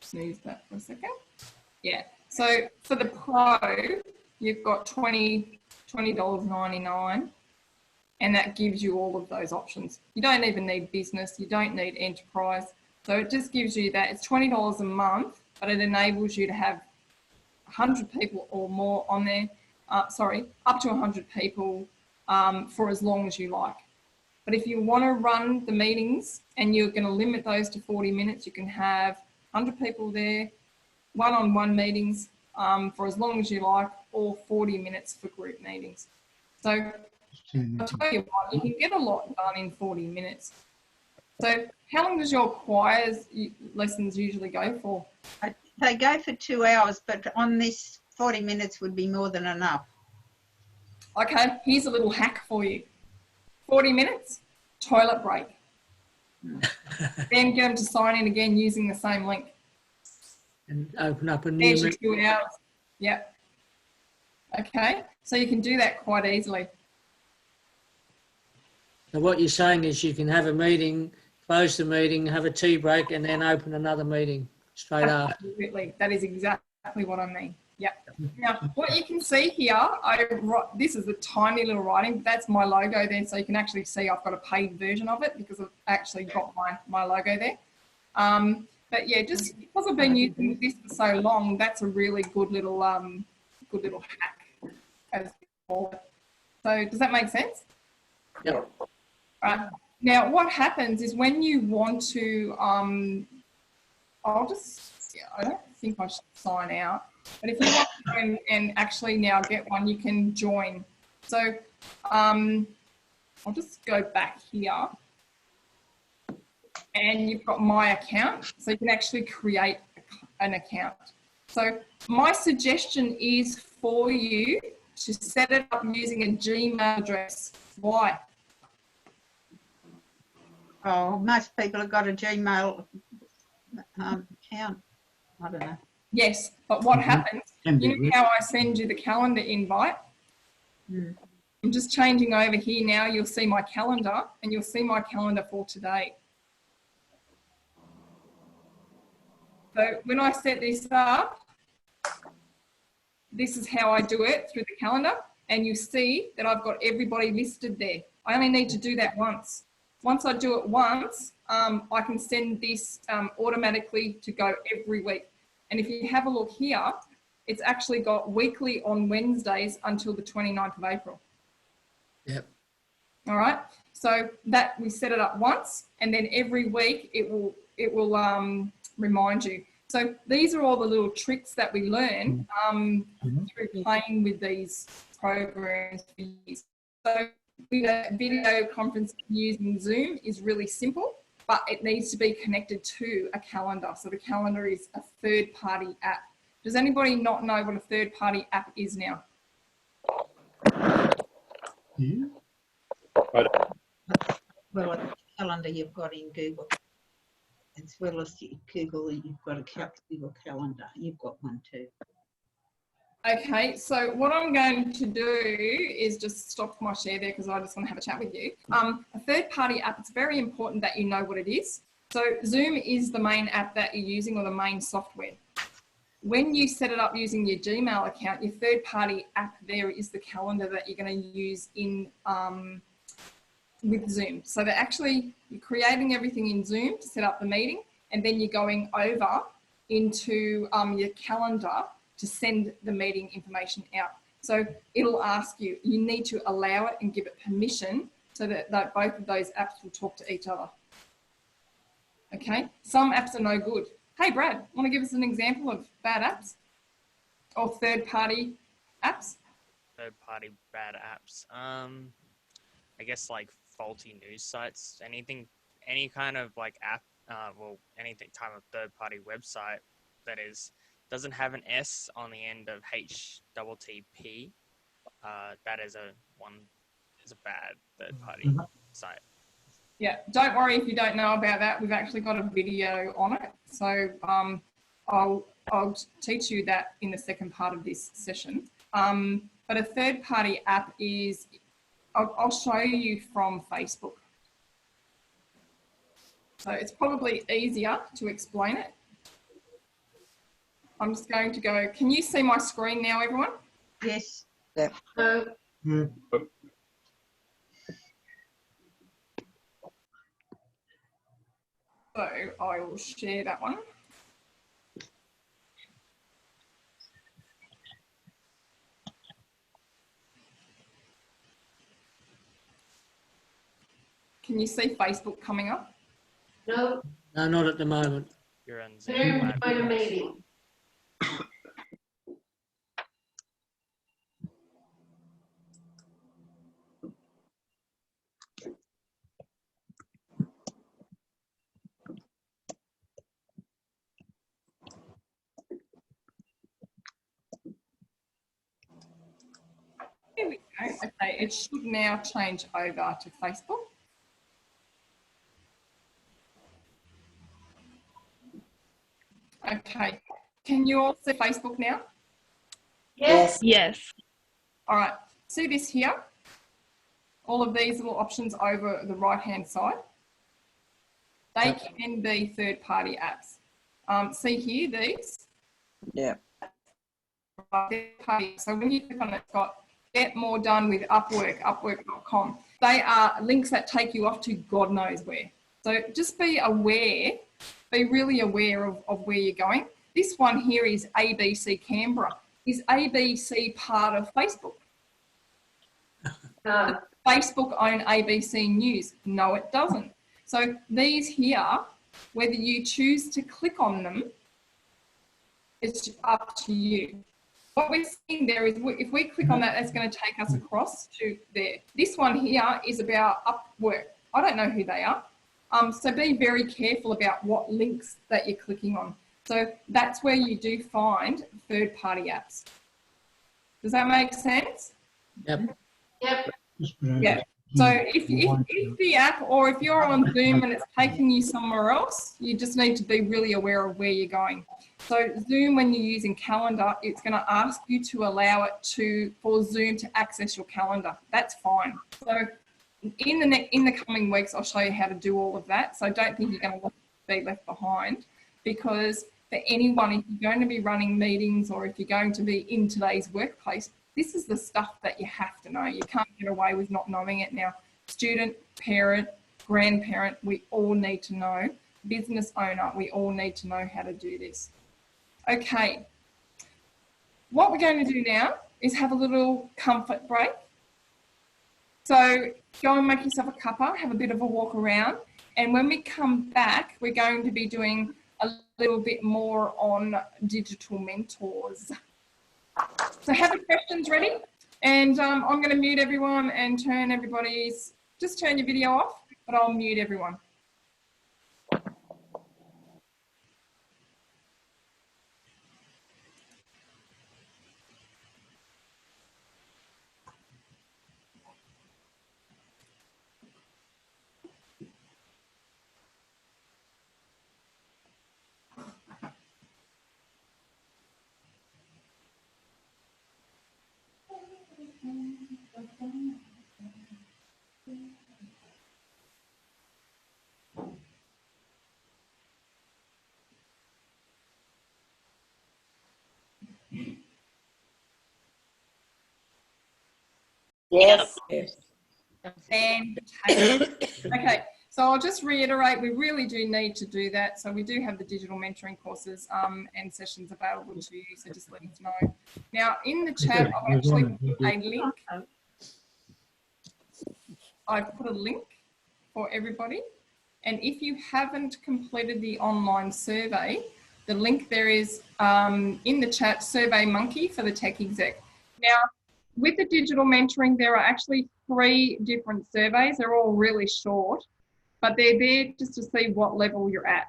snooze that for a second. Yeah. So for the Pro, you've got $20.99, and that gives you all of those options. You don't even need business. You don't need enterprise. So it just gives you that. It's $20 a month, but it enables you to have 100 people or more on there, up to 100 people for as long as you like. But if you want to run the meetings and you're going to limit those to 40 minutes, you can have 100 people there, one-on-one meetings for as long as you like, or 40 minutes for group meetings. So I'll tell you what, you can get a lot done in 40 minutes. So how long does your choirs lessons usually go for? They go for 2 hours, but on this 40 minutes would be more than enough. Okay, here's a little hack for you. 40 minutes, toilet break. Then get them to sign in again using the same link. And open up a new There's your 2 hours. Yep. Okay, so you can do that quite easily. So what you're saying is you can have a meeting, close the meeting, have a tea break, and then open another meeting straight after. Absolutely, that is exactly what I mean. Yep. Now, what you can see here, this is a tiny little writing, but that's my logo there, so you can actually see I've got a paid version of it because I've actually got my logo there. But yeah, just because I've been using this for so long, that's a really good little hack, as we call it. So does that make sense? Yep. Right. Now, what happens is when you want to, I don't think I should sign out, but if you want to go and actually now get one, you can join. So I'll just go back here. And you've got my account, so you can actually create an account. So my suggestion is for you to set it up using a Gmail address. Why? Oh, most people have got a Gmail account. I don't know. Yes, but what happens, you know how I send you the calendar invite? I'm just changing over here now. You'll see my calendar, and you'll see my calendar for today. So when I set this up, this is how I do it through the calendar, and you see that I've got everybody listed there. I only need to do that once. Once I do it once, I can send this automatically to go every week. And if you have a look here, it's actually got weekly on Wednesdays until the 29th of April. Yep. All right. So that we set it up once, and then every week it will remind you. So these are all the little tricks that we learn through playing with these programs. So video conference using Zoom is really simple, but it needs to be connected to a calendar. So the calendar is a third-party app. Does anybody not know what a third-party app is now? Yeah. Well, a calendar you've got in Google. As well as Google, you've got a Google Calendar. You've got one too. Okay, so what I'm going to do is just stop my share there because I just want to have a chat with you. A third-party app, it's very important that you know what it is. So Zoom is the main app that you're using, or the main software. When you set it up using your Gmail account, your third-party app there is the calendar that you're going to use in with Zoom. So that actually you're creating everything in Zoom to set up the meeting, and then you're going over into your calendar to send the meeting information out. So it'll ask you, you need to allow it and give it permission so that both of those apps will talk to each other. Okay, some apps are no good. Hey Brad, want to give us an example of bad apps or third-party apps? Third-party bad apps. I guess like faulty news sites, any kind of like app, well, anything type of third-party website that doesn't have an S on the end of HTTP. That is a bad third-party site. Yeah, don't worry if you don't know about that. We've actually got a video on it. So I'll teach you that in the second part of this session. But a third-party app is, I'll show you from Facebook. So it's probably easier to explain it. I'm just going to go, can you see my screen now, everyone? Yes. Yeah. So I will share that one. Can you see Facebook coming up? No, not at the moment. You're on Zoom. Join a meeting. Here we go. Okay, it should now change over to Facebook. Okay, can you all see Facebook now? Yes. Yes. All right, see this here? All of these little options over the right-hand side. They can be third-party apps. See here, these? Yeah. So when you click on it, it's got Get More Done with Upwork, upwork.com. They are links that take you off to God knows where. So just be aware, be really aware of where you're going. This one here is ABC Canberra. Is ABC part of Facebook? No. Facebook own ABC News? No, it doesn't. So these here, whether you choose to click on them, it's up to you. What we're seeing there is if we click on that, that's going to take us across to there. This one here is about Upwork. I don't know who they are. So be very careful about what links that you're clicking on. So that's where you do find third-party apps. Does that make sense? Yep. Yep. Yeah. So if the app, or if you're on Zoom and it's taking you somewhere else, you just need to be really aware of where you're going. So Zoom, when you're using calendar, it's going to ask you to allow it for Zoom to access your calendar. That's fine. So in the coming weeks, I'll show you how to do all of that. So don't think you're going to be left behind, because for anyone, if you're going to be running meetings or if you're going to be in today's workplace, this is the stuff that you have to know. You can't get away with not knowing it now. Student, parent, grandparent, we all need to know. Business owner, we all need to know how to do this. Okay, what we're going to do now is have a little comfort break. So go and make yourself a cuppa, have a bit of a walk around. And when we come back, we're going to be doing a little bit more on digital mentors. So have your questions ready, and I'm going to mute everyone and just turn your video off, but I'll mute everyone. Yes. Fantastic. Okay, so I'll just reiterate, we really do need to do that. So we do have the digital mentoring courses and sessions available to you, so just let us know. Now, in the chat, I've actually put a link. I've put a link for everybody. And if you haven't completed the online survey, the link there is in the chat, Survey Monkey for the Tec Exec. Now, with the digital mentoring, there are actually 3 different surveys. They're all really short, but they're there just to see what level you're at.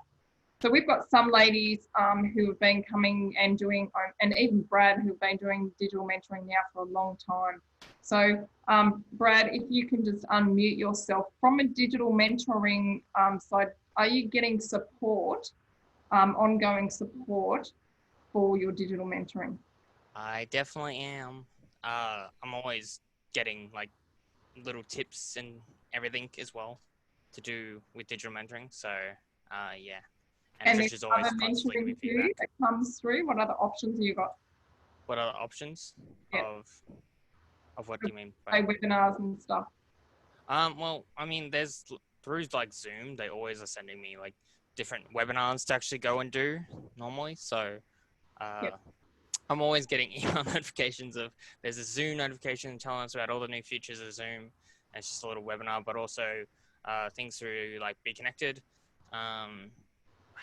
So we've got some ladies who have been coming and doing, and even Brad, who've been doing digital mentoring now for a long time. So Brad, if you can just unmute yourself. From a digital mentoring side, are you getting support, ongoing support for your digital mentoring? I definitely am. I'm always getting like little tips and everything as well to do with digital mentoring. So yeah. And Tricia's always constantly giving me feedback. That comes through. What other options have you got? What other options of what do you mean? By webinars and stuff. Well, I mean, there's through like Zoom, they always are sending me like different webinars to actually go and do normally. So I'm always getting email notifications of there's a Zoom notification telling us about all the new features of Zoom. And it's just a little webinar, but also things through like Be Connected.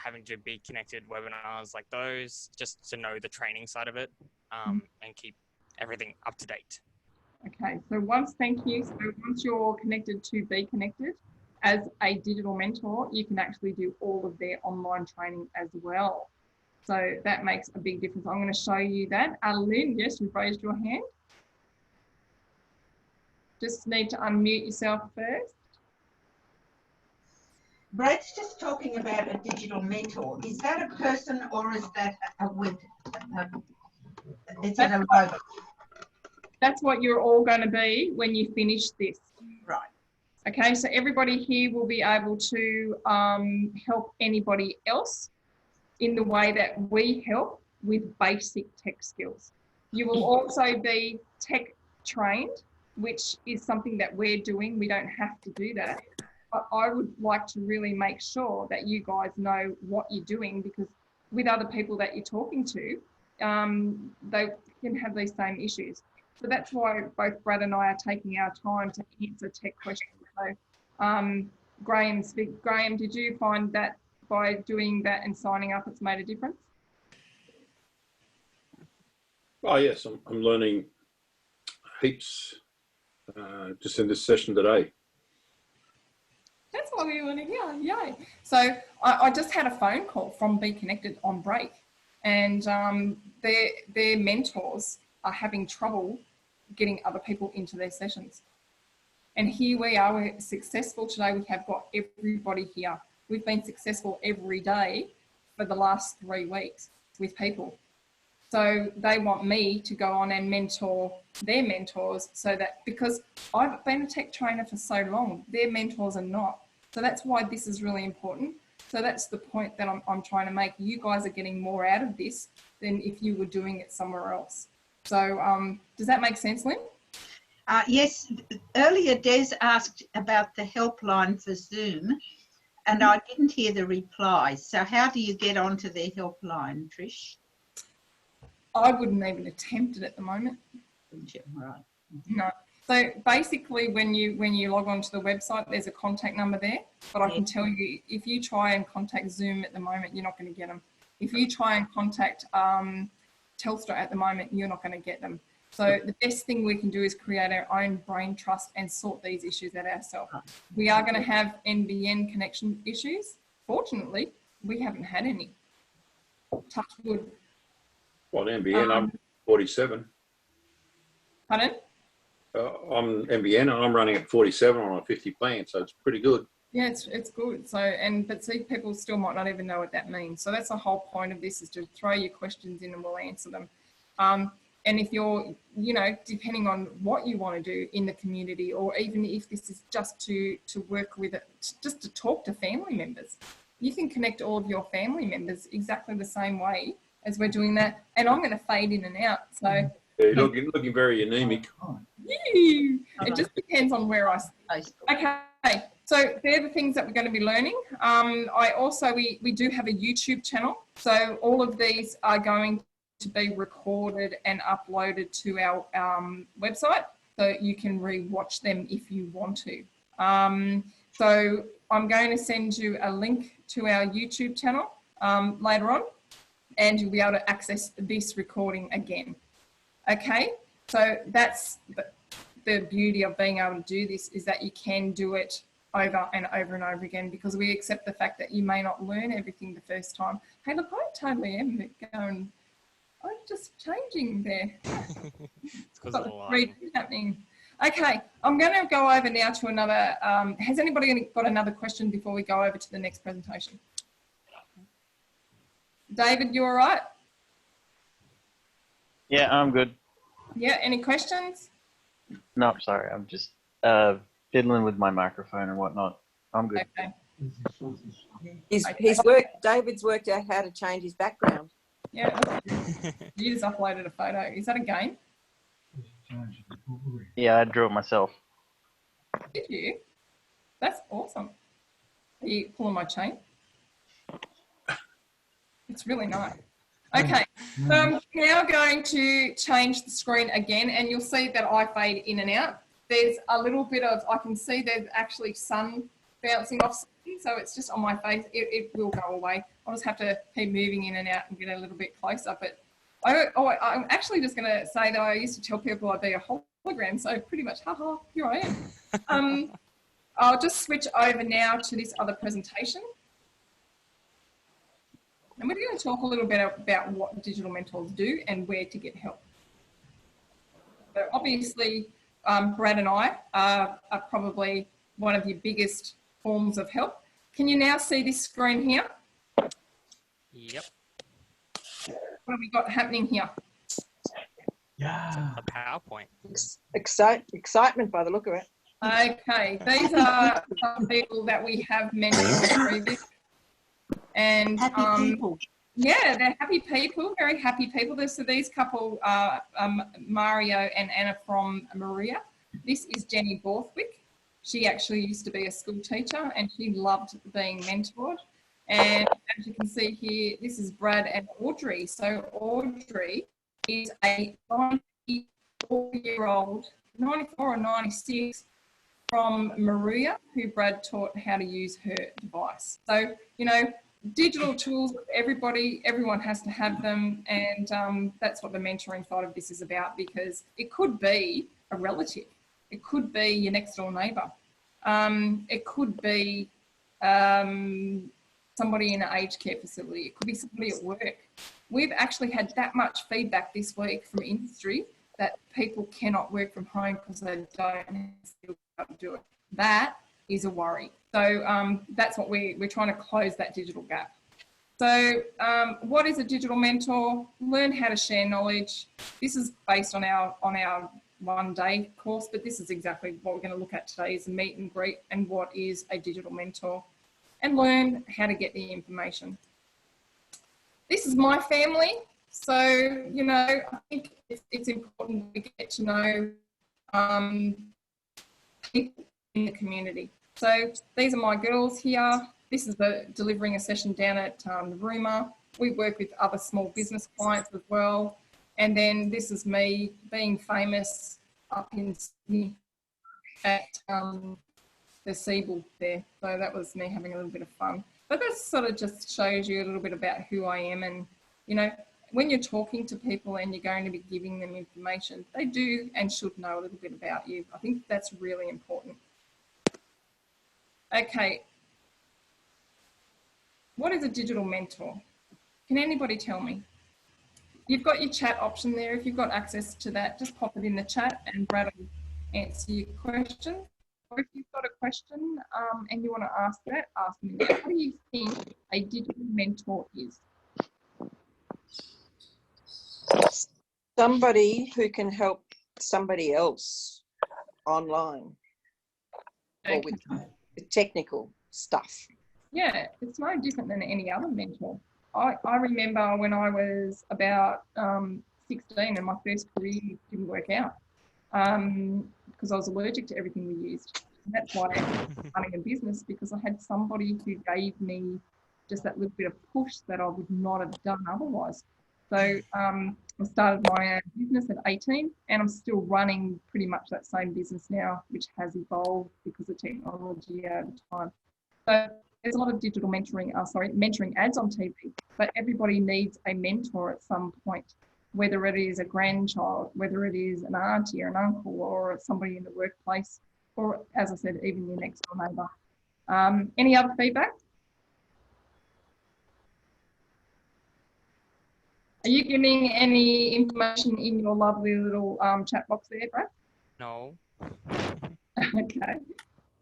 Having to be connected webinars like those, just to know the training side of it and keep everything up to date. Okay, so thank you. So once you're connected to Be Connected as a digital mentor, you can actually do all of their online training as well. So that makes a big difference. I'm going to show you that. Lynn, yes, you've raised your hand. Just need to unmute yourself first. Brad's just talking about a digital mentor. Is that a person or is that a web? Is it a robot? That's what you're all going to be when you finish this. Right. Okay, so everybody here will be able to help anybody else in the way that we help with basic tech skills. You will also be tech trained, which is something that we're doing. We don't have to do that. But I would like to really make sure that you guys know what you're doing, because with other people that you're talking to, they can have these same issues. So that's why both Brad and I are taking our time to answer tech questions. So Graham, did you find that by doing that and signing up, it's made a difference? Oh yes, I'm learning heaps just in this session today. That's what we want to hear, yay. So I just had a phone call from Be Connected on break, and their mentors are having trouble getting other people into their sessions. And here we are, we're successful today. We have got everybody here. We've been successful every day for the last 3 weeks with people. So they want me to go on and mentor their mentors, so that, because I've been a tech trainer for so long, their mentors are not. So that's why this is really important. So that's the point that I'm trying to make. You guys are getting more out of this than if you were doing it somewhere else. So does that make sense, Lynn? Yes, earlier Des asked about the helpline for Zoom and I didn't hear the reply. So how do you get onto their helpline, Trish? I wouldn't even attempt it at the moment. Right. No. So basically when you log onto the website, there's a contact number there, but I can tell you, if you try and contact Zoom at the moment, you're not going to get them. If you try and contact Telstra at the moment, you're not going to get them. So the best thing we can do is create our own brain trust and sort these issues out ourselves. We are going to have NBN connection issues. Fortunately, we haven't had any. Touch wood. Well, NBN, I'm 47. Pardon? I'm NBN and I'm running at 47 on a 50 plan, so it's pretty good. Yeah, it's good. So, but see, people still might not even know what that means. So that's the whole point of this, is to throw your questions in and we'll answer them. And if you're, depending on what you want to do in the community, or even if this is just to work with it, just to talk to family members, you can connect all of your family members exactly the same way as we're doing that. And I'm going to fade in and out. So Yeah, you're looking very anemic. it just depends on where I sit. Okay, so they're the things that we're going to be learning. We do have a YouTube channel. So all of these are going to be recorded and uploaded to our website. So you can re-watch them if you want to. So I'm going to send you a link to our YouTube channel later on, and you'll be able to access this recording again. Okay, so that's the beauty of being able to do this, is that you can do it over and over and over again, because we accept the fact that you may not learn everything the first time. Hey, look, I totally am going, I'm just changing there. It's because of the read happening. Okay, I'm going to go over now to another. Has anybody got another question before we go over to the next presentation? David, you all right? Yeah, I'm good. Yeah, any questions? No, sorry, I'm just fiddling with my microphone and whatnot. I'm good. Okay. David's worked out how to change his background. Yeah, you just uploaded a photo. Is that a game? Yeah, I drew it myself. Did you? That's awesome. Are you pulling my chain? It's really nice. Okay, so I'm now going to change the screen again, and you'll see that I fade in and out. There's a little bit of, I can see there's actually sun bouncing off something, so it's just on my face. It will go away. I'll just have to keep moving in and out and get a little bit closer. But I'm actually just going to say that I used to tell people I'd be a hologram, so pretty much, haha, here I am. I'll just switch over now to this other presentation. And we're going to talk a little bit about what digital mentors do and where to get help. So obviously, Brad and I are probably one of your biggest forms of help. Can you now see this screen here? Yep. What have we got happening here? Yeah. A PowerPoint. Excitement by the look of it. Okay, these are some people that we have mentored previously. And happy people. Yeah, they're happy people, very happy people. So these couple, Mario and Anna from Maria. This is Jenny Borthwick. She actually used to be a school teacher and she loved being mentored. And as you can see here, this is Brad and Audrey. So Audrey is a 94-year-old, 94 or 96, from Maria, who Brad taught how to use her device. So, you know, digital tools, everyone has to have them, and that's what the mentoring side of this is about, because it could be a relative, it could be your next door neighbour, it could be somebody in an aged care facility, it could be somebody at work. We've actually had that much feedback this week from industry that people cannot work from home because they don't still do it. That is a worry. So that's what we're trying to close, that digital gap. So what is a digital mentor? Learn how to share knowledge. This is based on our one-day course, but this is exactly what we're going to look at today, is a meet and greet and what is a digital mentor, and learn how to get the information. This is my family. So, you know, I think it's important we get to know people in the community. So these are my girls here. This is delivering a session down at the Rumour. We work with other small business clients as well. And then this is me being famous up in Sydney at the Seabull there. So that was me having a little bit of fun. But that sort of just shows you a little bit about who I am. And, you know, when you're talking to people and you're going to be giving them information, they do and should know a little bit about you. I think that's really important. Okay. What is a digital mentor? Can anybody tell me? You've got your chat option there. If you've got access to that, just pop it in the chat and Brad will answer your question. Or if you've got a question and you want to ask that, ask me that. What do you think a digital mentor is? Somebody who can help somebody else online, or with technical stuff. Yeah, it's no different than any other mentor. I remember when I was about 16 and my first career didn't work out because I was allergic to everything we used. And that's why I was running a business, because I had somebody who gave me just that little bit of push that I would not have done otherwise. So I started my own business at 18, and I'm still running pretty much that same business now, which has evolved because of technology over time. So there's a lot of digital mentoring ads on TV, but everybody needs a mentor at some point, whether it is a grandchild, whether it is an auntie or an uncle, or somebody in the workplace, or, as I said, even your next door neighbour. Any other feedback? Are you giving any information in your lovely little chat box there, Brad? No. Okay.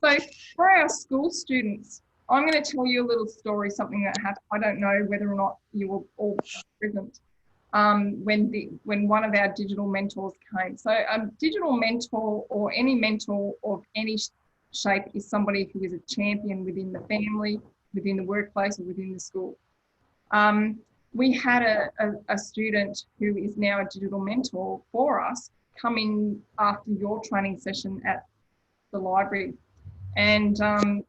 So for our school students, I'm going to tell you a little story, something that happened. I don't know whether or not you were all present when one of our digital mentors came. So a digital mentor, or any mentor of any shape, is somebody who is a champion within the family, within the workplace, or within the school. We had a student who is now a digital mentor for us come in after your training session at the library. And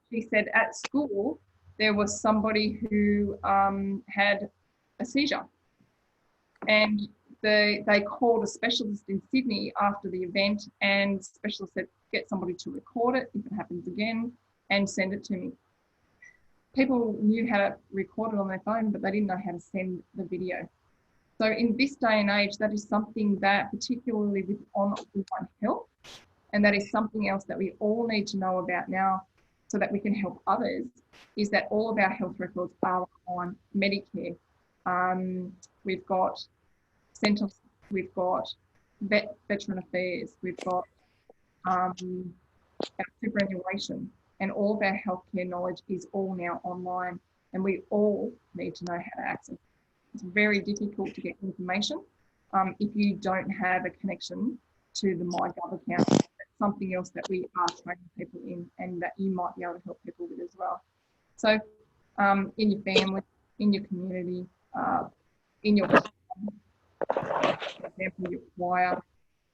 she said at school, there was somebody who had a seizure. And they called a specialist in Sydney after the event, and the specialist said, get somebody to record it if it happens again and send it to me. People knew how to record it on their phone, but they didn't know how to send the video. So in this day and age, that is something that, particularly with online health, and that is something else that we all need to know about now so that we can help others, is that all of our health records are on Medicare. We've got Centos, we've got Veteran Affairs, we've got our superannuation, and all of our healthcare knowledge is all now online, and we all need to know how to access it. It's very difficult to get information if you don't have a connection to the MyGov account. That's something else that we are training people in, and that you might be able to help people with as well. So in your family, in your community, in your, for example, your choir,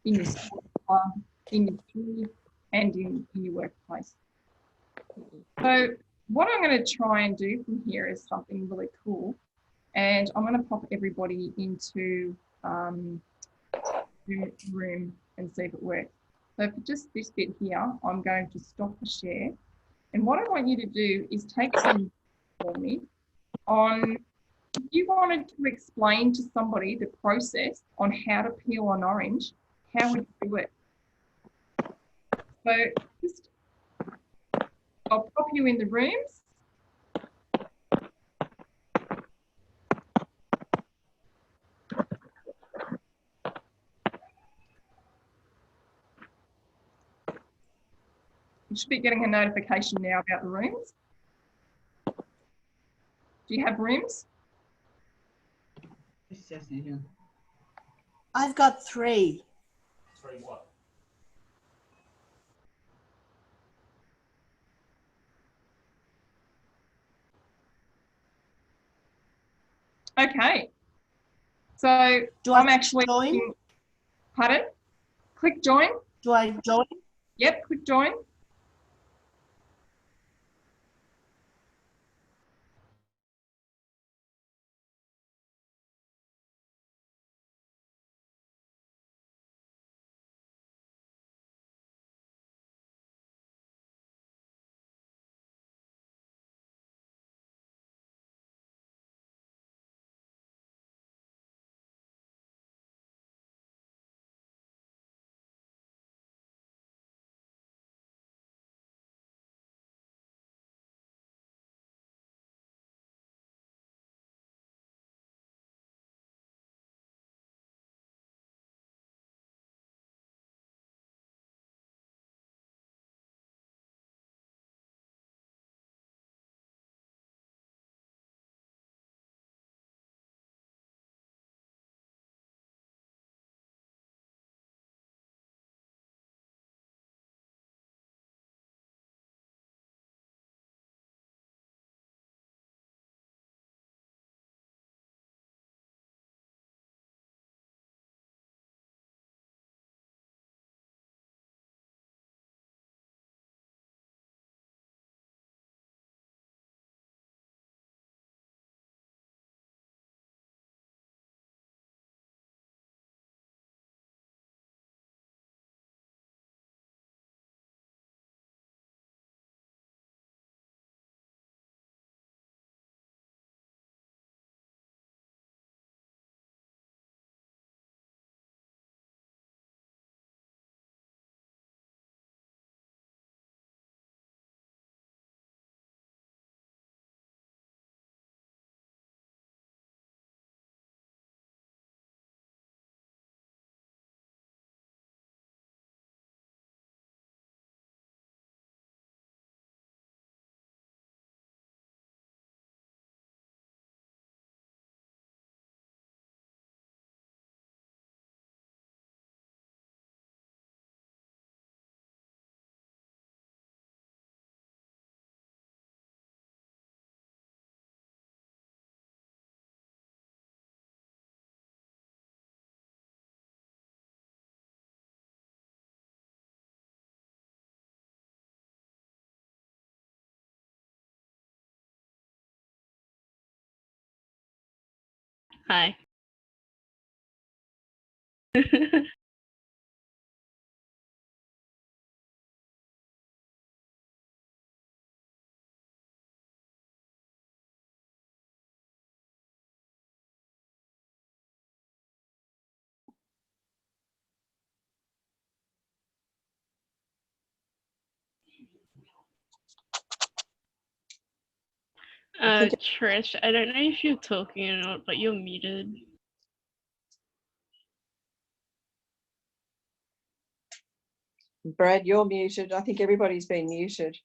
in your school club, in your school, and in your workplace. So what I'm going to try and do from here is something really cool, and I'm going to pop everybody into room and see if it works. So for just this bit here, I'm going to stop the share, and what I want you to do is take some for me on, if you wanted to explain to somebody the process on how to peel an orange, how would you do it? So just, I'll pop you in the rooms. You should be getting a notification now about the rooms. Do you have rooms? I've got 3. 3 what? Okay. So I'm actually join? Pardon? Click join. Do I join? Yep, click join. Hi. Trish, I don't know if you're talking or not, but you're muted. Brad, you're muted. I think everybody's been muted.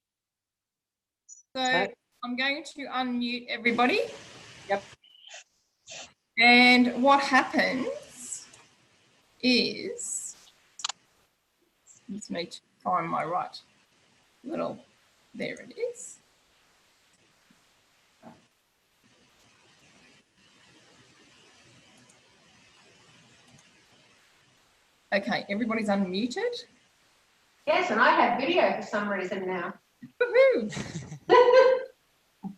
So I'm going to unmute everybody. Yep. And what happens is, just need to find my right little, there it is. Okay, everybody's unmuted. Yes, and I have video for some reason now. Woohoo!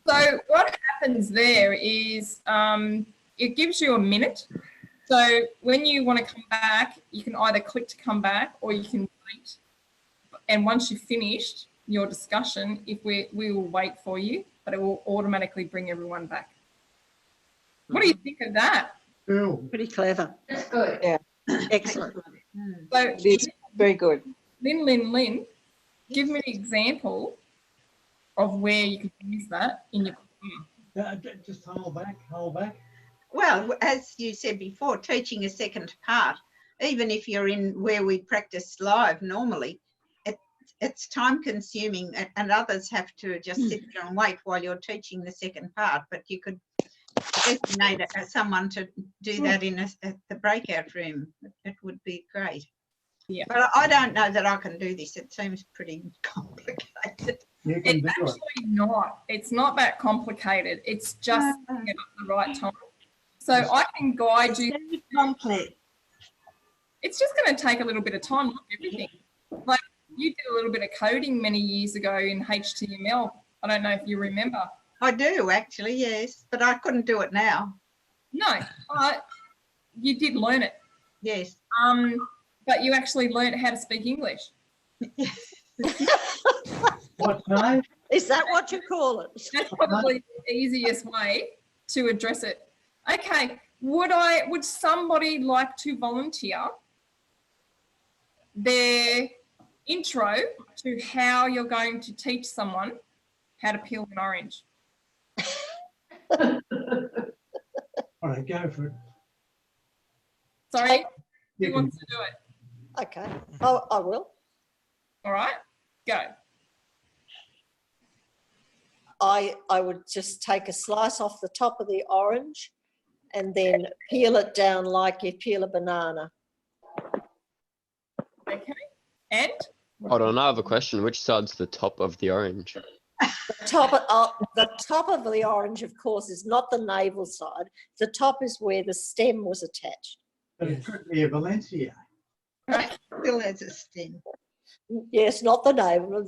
So what happens there is it gives you a minute. So when you want to come back, you can either click to come back or you can wait. And once you've finished your discussion, if we will wait for you, but it will automatically bring everyone back. What do you think of that? Pretty clever. That's good. Yeah. Excellent. So It is very good. Lynn, give me an example of where you can use that in your Just hold back. Well, as you said before, teaching a second part, even if you're in where we practice live normally, it's time consuming and others have to just sit there and wait while you're teaching the second part. But you could designate someone to do that in the breakout room. It would be great. Yeah. But I don't know that I can do this. It seems pretty complicated. It's actually not. It's not that complicated. It's just at the right time. So I can guide you. Complex. It's just going to take a little bit of time, like everything. Like you did a little bit of coding many years ago in HTML. I don't know if you remember. I do actually, yes, but I couldn't do it now. No, you did learn it. Yes. But you actually learned how to speak English. What time? Is that what you call it? That's probably the easiest way to address it. Okay, would somebody like to volunteer their intro to how you're going to teach someone how to peel an orange? All right, go for it. Sorry, who wants to do it? Okay, I will. All right, go. I would just take a slice off the top of the orange and then peel it down like you peel a banana. Okay, and? Hold on, I have a question. Which side's the top of the orange? The top of the orange, of course, is not the navel side. The top is where the stem was attached. But it could be a Valencia. Still has a stem. Yes, not the navel,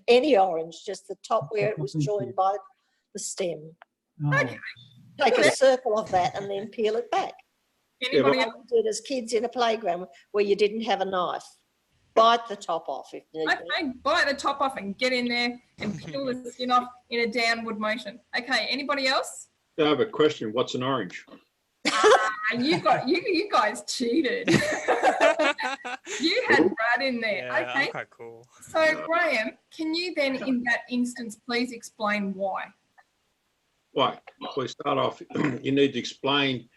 any orange, just the top where it was joined by the stem. Okay. Take a circle of that and then peel it back. Anybody else? Did as kids in a playground where you didn't have a knife. Bite the top off if need be. Okay, bite the top off and get in there and peel the skin off in a downward motion. Okay, anybody else? I have a question. What's an orange? You guys cheated. You had Brad in there. Yeah, okay. quite cool. So Graham, can you then in that instance please explain why? Right. So we start off, you need to explain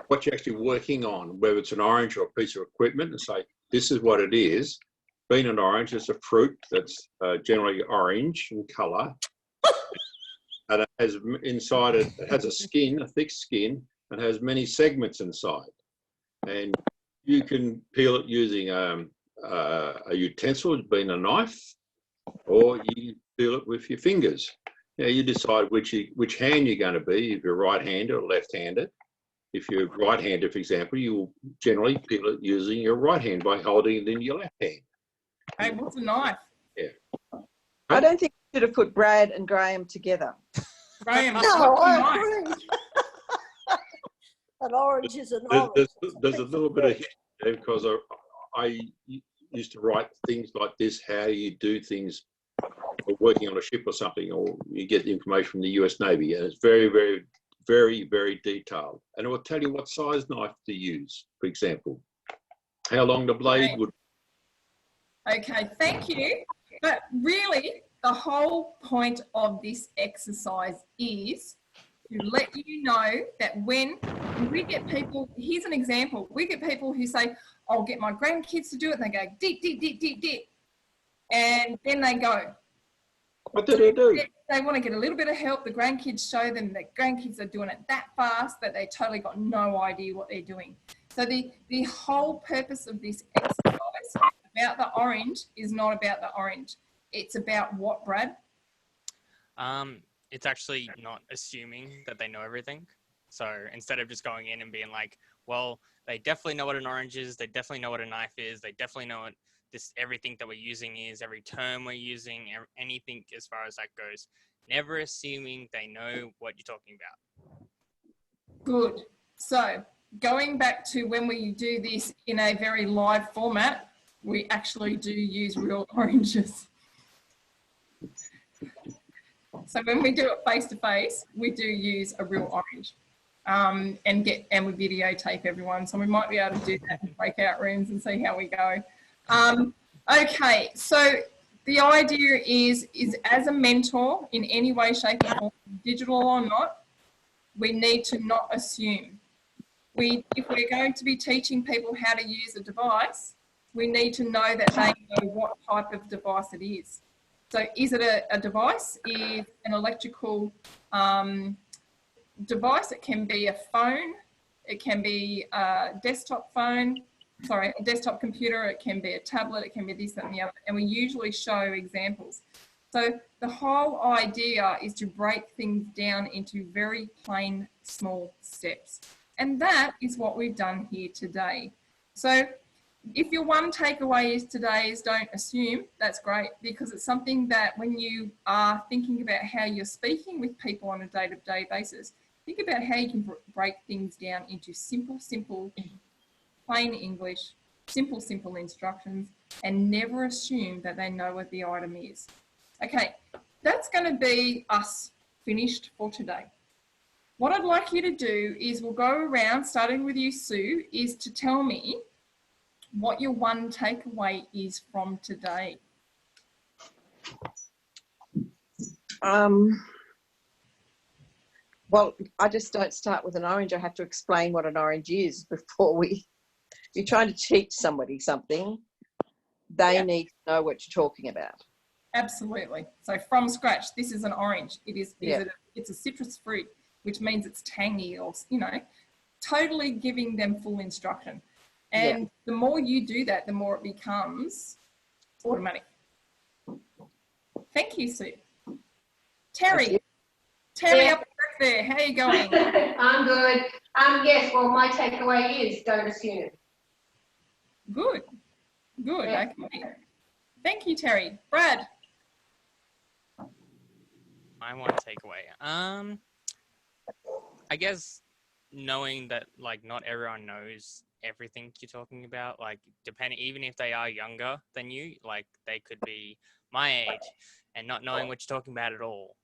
what you're actually working on, whether it's an orange or a piece of equipment, and say, this is what it is. Being an orange, it's a fruit that's generally orange in colour. And it has inside it has a skin, a thick skin, and has many segments inside. And you can peel it using a utensil, being a knife, or you peel it with your fingers. Now you decide which hand you're going to be, if you're right-handed or left-handed. If you're right-handed, for example, you will generally peel it using your right hand by holding it in your left hand. Hey, what's a knife? Yeah. I don't think you should have put Brad and Graham together. Graham, No, I agree. An orange is an There's, orange. there's a little bit of history there because I used to write things like this, how you do things or working on a ship or something, or you get the information from the US Navy, and it's very, very, very, very detailed. And it will tell you what size knife to use, for example, how long the blade would. Okay, thank you. But really, the whole point of this exercise is to let you know that when we get people, here's an example, we get people who say, I'll get my grandkids to do it, and they go, deep, deep, deep, deep, deep. And then they go. What do they do? They want to get a little bit of help. The grandkids show them that grandkids are doing it that fast that they totally got no idea what they're doing. So the whole purpose of this exercise about the orange is not about the orange. It's about what, Brad? It's actually not assuming that they know everything. So instead of just going in and being like, well, they definitely know what an orange is, they definitely know what a knife is, they definitely know what everything that we're using is, every term we're using, anything as far as that goes. Never assuming they know what you're talking about. Good. So going back to when we do this in a very live format, we actually do use real oranges. So when we do it face to face, we do use a real orange, and we videotape everyone. So we might be able to do that in breakout rooms and see how we go. Okay, so the idea is as a mentor in any way, shape or form, digital or not, we need to not assume. If we're going to be teaching people how to use a device, we need to know that they know what type of device it is. So is it a device? Is an electrical device? It can be a phone. It can be a desktop phone. Sorry, a desktop computer. It can be a tablet. It can be this, that, and the other. And we usually show examples. So the whole idea is to break things down into very plain, small steps. And that is what we've done here today. So if your one takeaway is today is don't assume, that's great, because it's something that when you are thinking about how you're speaking with people on a day-to-day basis, think about how you can break things down into simple, plain English, simple instructions, and never assume that they know what the item is. Okay, that's going to be us finished for today. What I'd like you to do is we'll go around, starting with you, Sue, is to tell me what your one takeaway is from today. Well, I just don't start with an orange. I have to explain what an orange is before you're trying to teach somebody something, they need to know what you're talking about. Absolutely. So from scratch, this is an orange. It's a citrus fruit, which means it's tangy, or, totally giving them full instruction. And the more you do that, the more it becomes automatic. Thank you, Sue. Terry up back there, how are you going? I'm good. Yes, well, my takeaway is don't assume. Good. Yeah. Okay. Thank you, Terry. Brad? My one takeaway. I guess knowing that not everyone knows everything you're talking about, even if they are younger than you, they could be my age and not knowing what you're talking about at all.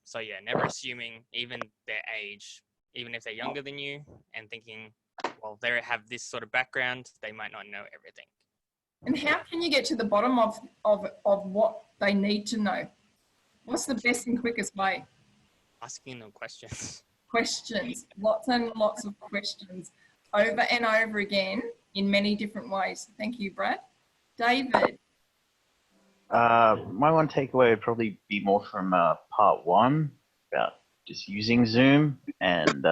So yeah, never assuming even their age, even if they're younger than you, and thinking, well, they have this sort of background, they might not know everything. And how can you get to the bottom of what they need to know? What's the best and quickest way? Asking them questions. Questions, lots and lots of questions, over and over again in many different ways. Thank you, Brad. David? My one takeaway would probably be more from part one about just using Zoom and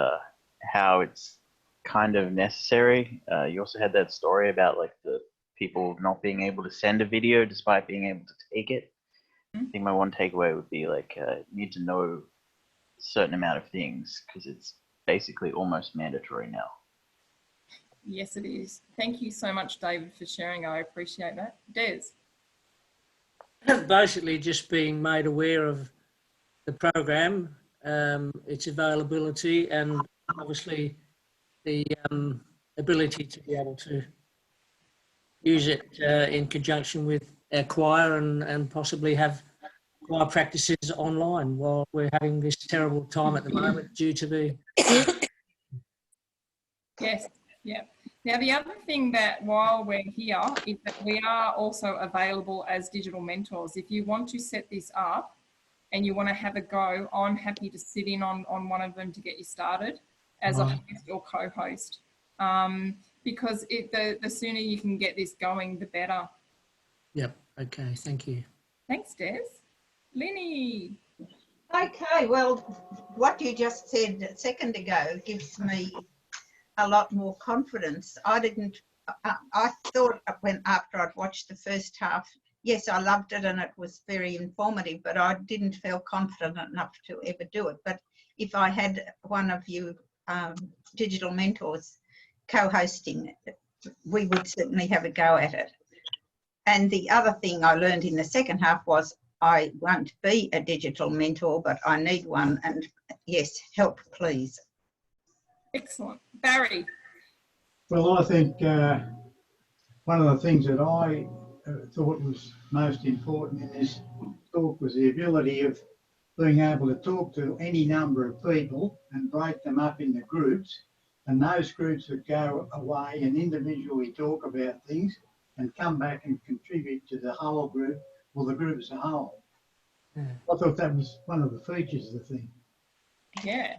how it's kind of necessary. You also had that story about the people not being able to send a video despite being able to take it. I think my one takeaway would be you need to know a certain amount of things because it's basically almost mandatory now. Yes, it is. Thank you so much, David, for sharing. I appreciate that. Des? Basically just being made aware of the program, its availability, and obviously the ability to be able to use it in conjunction with our choir and possibly have choir practices online while we're having this terrible time at the moment due to the... Yes, yeah. Now, the other thing that while we're here is that we are also available as digital mentors. If you want to set this up and you want to have a go, I'm happy to sit in on one of them to get you started as a host or co-host. Because the sooner you can get this going, the better. Yep, okay, thank you. Thanks, Des. Lenny. Okay, well, what you just said a second ago gives me a lot more confidence. I thought after I'd watched the first half, yes, I loved it and it was very informative, but I didn't feel confident enough to ever do it. But if I had one of you digital mentors co-hosting, we would certainly have a go at it. And the other thing I learned in the second half was I won't be a digital mentor, but I need one. And yes, help, please. Excellent. Barry. Well, I think one of the things that I thought was most important in this talk was the ability of being able to talk to any number of people and break them up into groups, and those groups would go away and individually talk about things and come back and contribute to the whole group or the group as a whole. Yeah. I thought that was one of the features of the thing. Yeah.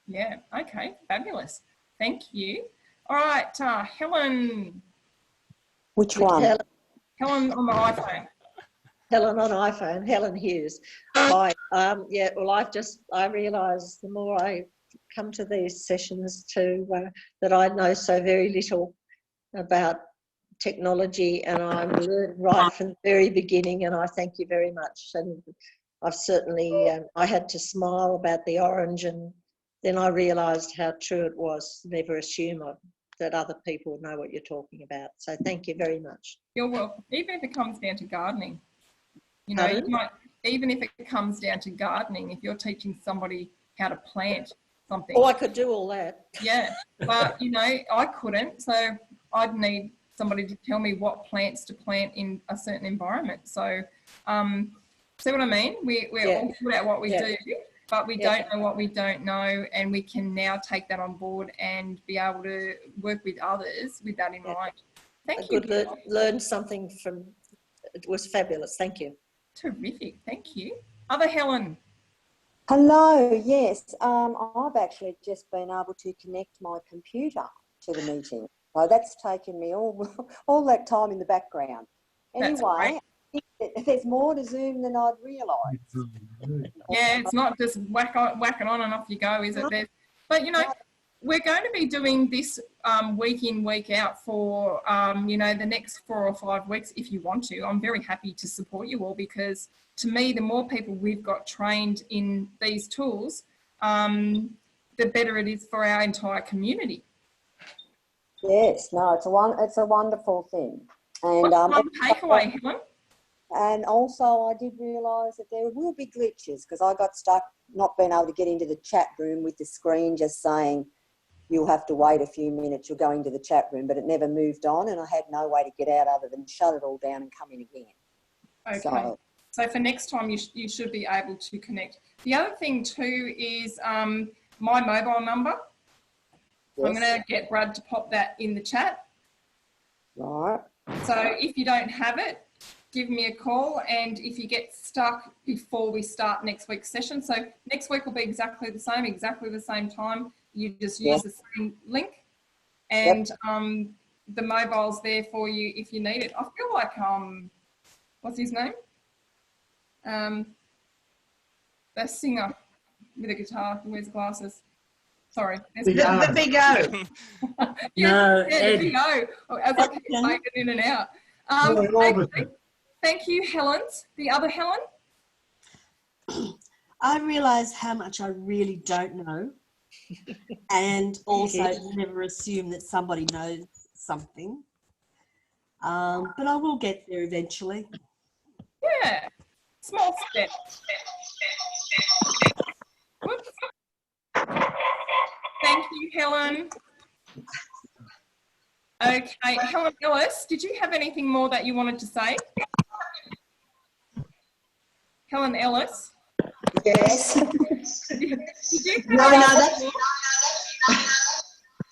Yeah. Okay. Fabulous. Thank you. All right, Helen. Which one? Helen on the iPhone. Helen on iPhone, Helen Hughes. Hi. Yeah, well, I realise the more I come to these sessions too, that I know so very little about technology, and I learned right from the very beginning, and I thank you very much. And I've certainly, I had to smile about the orange, and then I realised how true it was. Never assume that other people know what you're talking about. So thank you very much. You're welcome. Even if it comes down to gardening, you know, you might, even if it comes down to gardening, if you're teaching somebody how to plant something. Oh, I could do all that. Yeah, but you know, I couldn't. So I'd need somebody to tell me what plants to plant in a certain environment. So, see what I mean? We're all good at what we do, but we don't know what we don't know, and we can now take that on board and be able to work with others with that in mind. Thank you. Learn something from, it was fabulous. Thank you. Terrific. Thank you. Other Helen. Hello. Yes, I've actually just been able to connect my computer to the meeting. So that's taken me all that time in the background. Anyway, there's more to Zoom than I'd realised. Yeah, it's not just whacking on and off you go, is it? But, you know, we're going to be doing this week in, week out for, you know, the next 4 or 5 weeks if you want to. I'm very happy to support you all, because to me, the more people we've got trained in these tools, the better it is for our entire community. Yes, no, it's a wonderful thing. And what's one takeaway, Helen? And also I did realise that there will be glitches, because I got stuck not being able to get into the chat room with the screen just saying you'll have to wait a few minutes, you're going to the chat room, but it never moved on, and I had no way to get out other than shut it all down and come in again. Okay. So for next time, you should be able to connect. The other thing too is my mobile number. Yes. I'm going to get Brad to pop that in the chat. Right. So if you don't have it, give me a call, and if you get stuck before we start next week's session, so next week will be exactly the same time, you just use the same link, and the mobile's there for you if you need it. I feel like, what's his name? The singer with a guitar who wears glasses. Sorry. The Big O. The Big O. As I keep saying it in and out. Thank you, Helen. The other Helen? I realise how much I really don't know, and also never assume that somebody knows something. But I will get there eventually. Yeah, small step. Whoops. Thank you, Helen. Okay, Helen Ellis, did you have anything more that you wanted to say? Helen Ellis? Yes. Did you No, that's.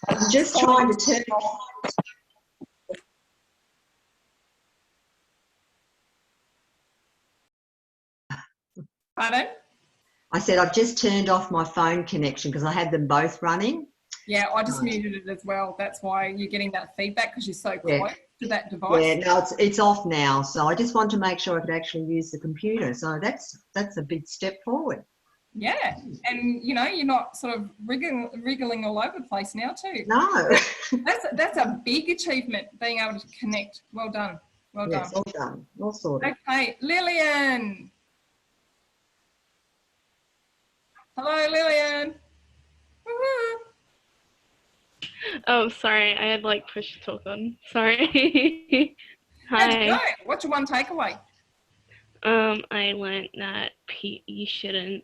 I'm just trying to turn off. Pardon? I said I've just turned off my phone connection because I had them both running. Yeah, I just muted it as well. That's why you're getting that feedback, because you're so Yeah. close to that device. Yeah, no, it's off now. So I just wanted to make sure I could actually use the computer. So that's a big step forward. Yeah, and you know, you're not sort of wriggling all over the place now too. No. That's a big achievement, being able to connect. Well done. Well done. Yes, all done. All sorted. Okay, Lillian. Hello, Lillian. Woohoo. Oh, sorry. I had like push to talk on. Sorry. How'd you go? Hi. What's your one takeaway? I learned that you shouldn't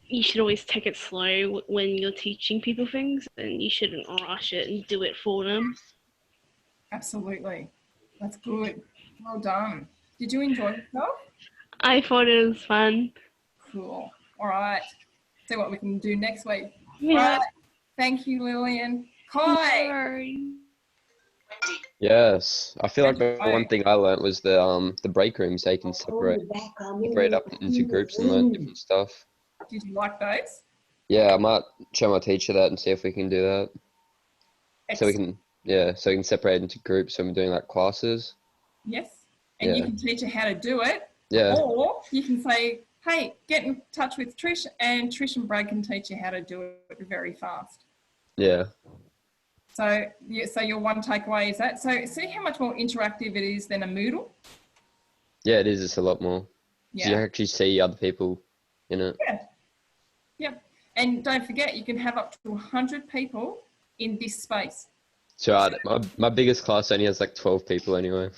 you should always take it slow when you're teaching people things, and you shouldn't rush it and do it for them. Absolutely. That's good. Well done. Did you enjoy yourself? I thought it was fun. Cool. All right. See what we can do next week. Yeah. All right. Thank you, Lillian. Kai. Sorry. Yes, I feel like the one thing I learnt was the break rooms. So you can separate up into groups and learn different stuff. Did you like those? Yeah, I might show my teacher that and see if we can do that. So we can separate into groups when we're doing like classes. Yes. And you can teach her how to do it. Yeah. Or you can say, hey, get in touch with Trish, and Trish and Brad can teach you how to do it very fast. Yeah. So your one takeaway is that. So see how much more interactive it is than a Moodle? Yeah, it is. It's a lot more. Yeah. So you actually see other people in it. Yeah. Yep. And don't forget, you can have up to 100 people in this space. So my biggest class only has like 12 people anyway.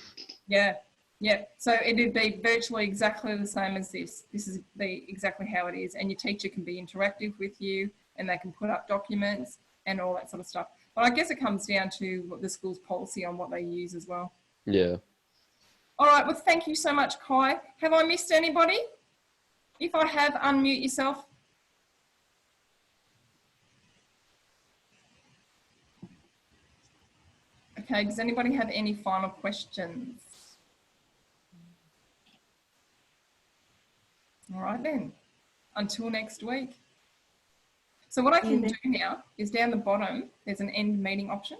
Yeah. Yeah. So it'd be virtually exactly the same as this. This is exactly how it is. And your teacher can be interactive with you, and they can put up documents and all that sort of stuff. But I guess it comes down to what the school's policy on what they use as well. Yeah. All right. Well, thank you so much, Kai. Have I missed anybody? If I have, unmute yourself. Okay. Does anybody have any final questions? All right then. Until next week. So what I can do now is down the bottom, there's an end meeting option,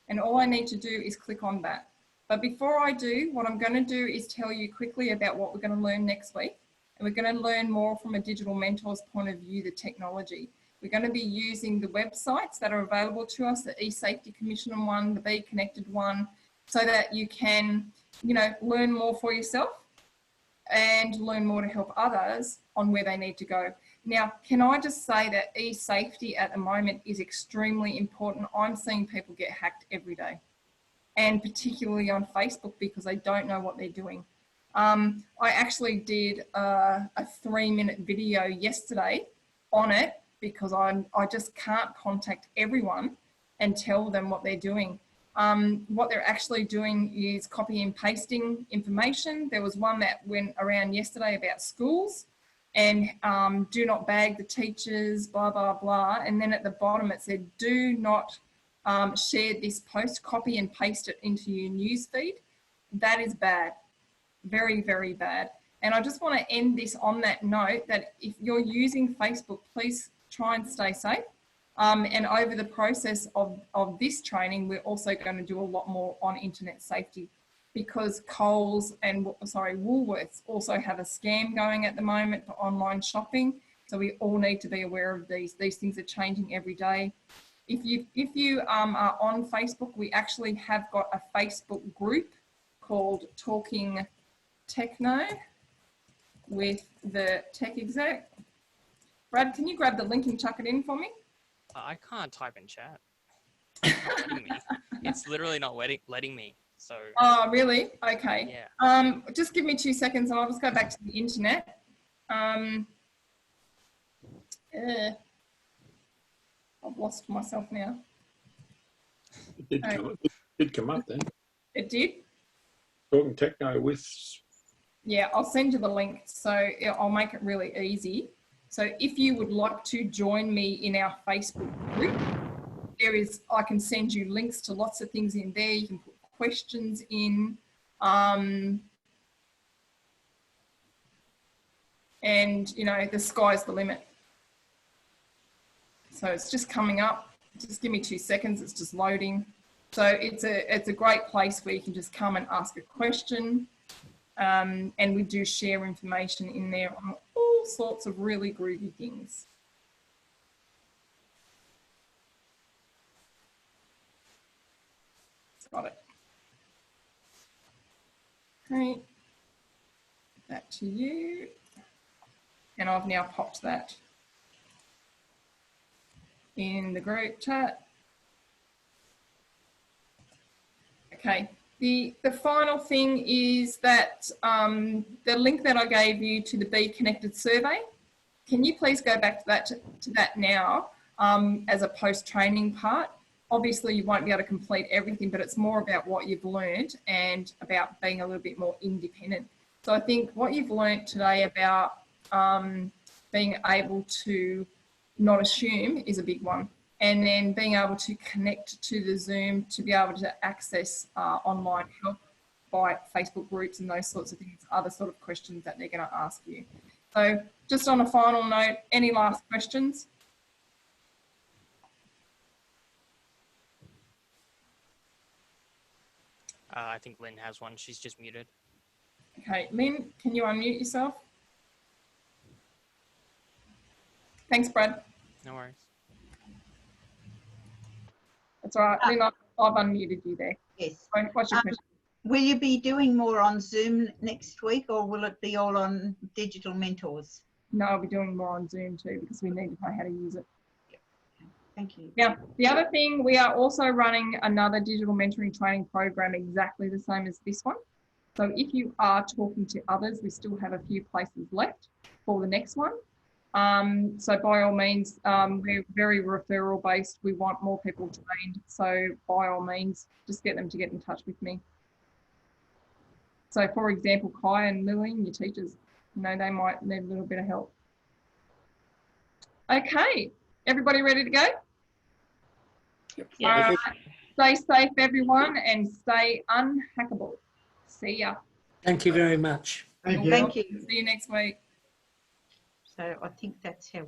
and all I need to do is click on that. But before I do, what I'm going to do is tell you quickly about what we're going to learn next week. And we're going to learn more from a digital mentor's point of view, the technology. We're going to be using the websites that are available to us, the eSafety Commission one, the Be Connected one, so that you can, learn more for yourself and learn more to help others on where they need to go. Now, can I just say that e-safety at the moment is extremely important. I'm seeing people get hacked every day, and particularly on Facebook, because they don't know what they're doing. I actually did a 3-minute video yesterday on it, because I just can't contact everyone and tell them what they're doing. What they're actually doing is copy and pasting information. There was one that went around yesterday about schools, and do not bag the teachers, blah, blah, blah. And then at the bottom it said, do not share this post, copy and paste it into your news feed. That is bad, very, very bad. And I just want to end this on that note, that if you're using Facebook, please try and stay safe. And over the process of this training, we're also going to do a lot more on internet safety, because Coles and Woolworths also have a scam going at the moment for online shopping. So we all need to be aware of these. These things are changing every day. If you are on Facebook, we actually have got a Facebook group called Talking Techno with the Tec Exec. Brad, can you grab the link and chuck it in for me? I can't type in chat. It's literally not letting me. So. Oh, really? Okay. Yeah. Just give me 2 seconds and I'll just go back to the internet. I've lost myself now. It did come up then. It did? Talking Techno with... Yeah, I'll send you the link. So I'll make it really easy. So if you would like to join me in our Facebook group, I can send you links to lots of things in there. You can put questions in. And, you know, the sky's the limit. So it's just coming up. Just give me 2 seconds. It's just loading. So it's a great place where you can just come and ask a question. And we do share information in there on all sorts of really groovy things. Got it. Okay, that to you. And I've now popped that in the group chat. Okay, the final thing is that the link that I gave you to the Be Connected survey, can you please go back to that now as a post-training part? Obviously, you won't be able to complete everything, but it's more about what you've learned and about being a little bit more independent. So I think what you've learned today about being able to not assume is a big one. And then being able to connect to the Zoom to be able to access online help by Facebook groups and those sorts of things, other sort of questions that they're going to ask you. So just on a final note, any last questions? I think Lynn has one. She's just muted. Okay, Lynn, can you unmute yourself? Thanks, Brad. No worries. That's all right. Lynn, I've unmuted you there. Yes. What's your question? Will you be doing more on Zoom next week, or will it be all on Digital Mentors? No, I'll be doing more on Zoom too because we need to know how to use it. Thank you. Now, the other thing, we are also running another digital mentoring training program exactly the same as this one. So if you are talking to others, we still have a few places left for the next one. So by all means, we're very referral based. We want more people trained. So by all means, just get them to get in touch with me. So for example, Kai and Lillian, your teachers, you know, they might need a little bit of help. Okay, everybody ready to go? Yeah. Stay safe, everyone, and stay unhackable. See ya. Thank you very much. Thank you. See you next week. So I think that's how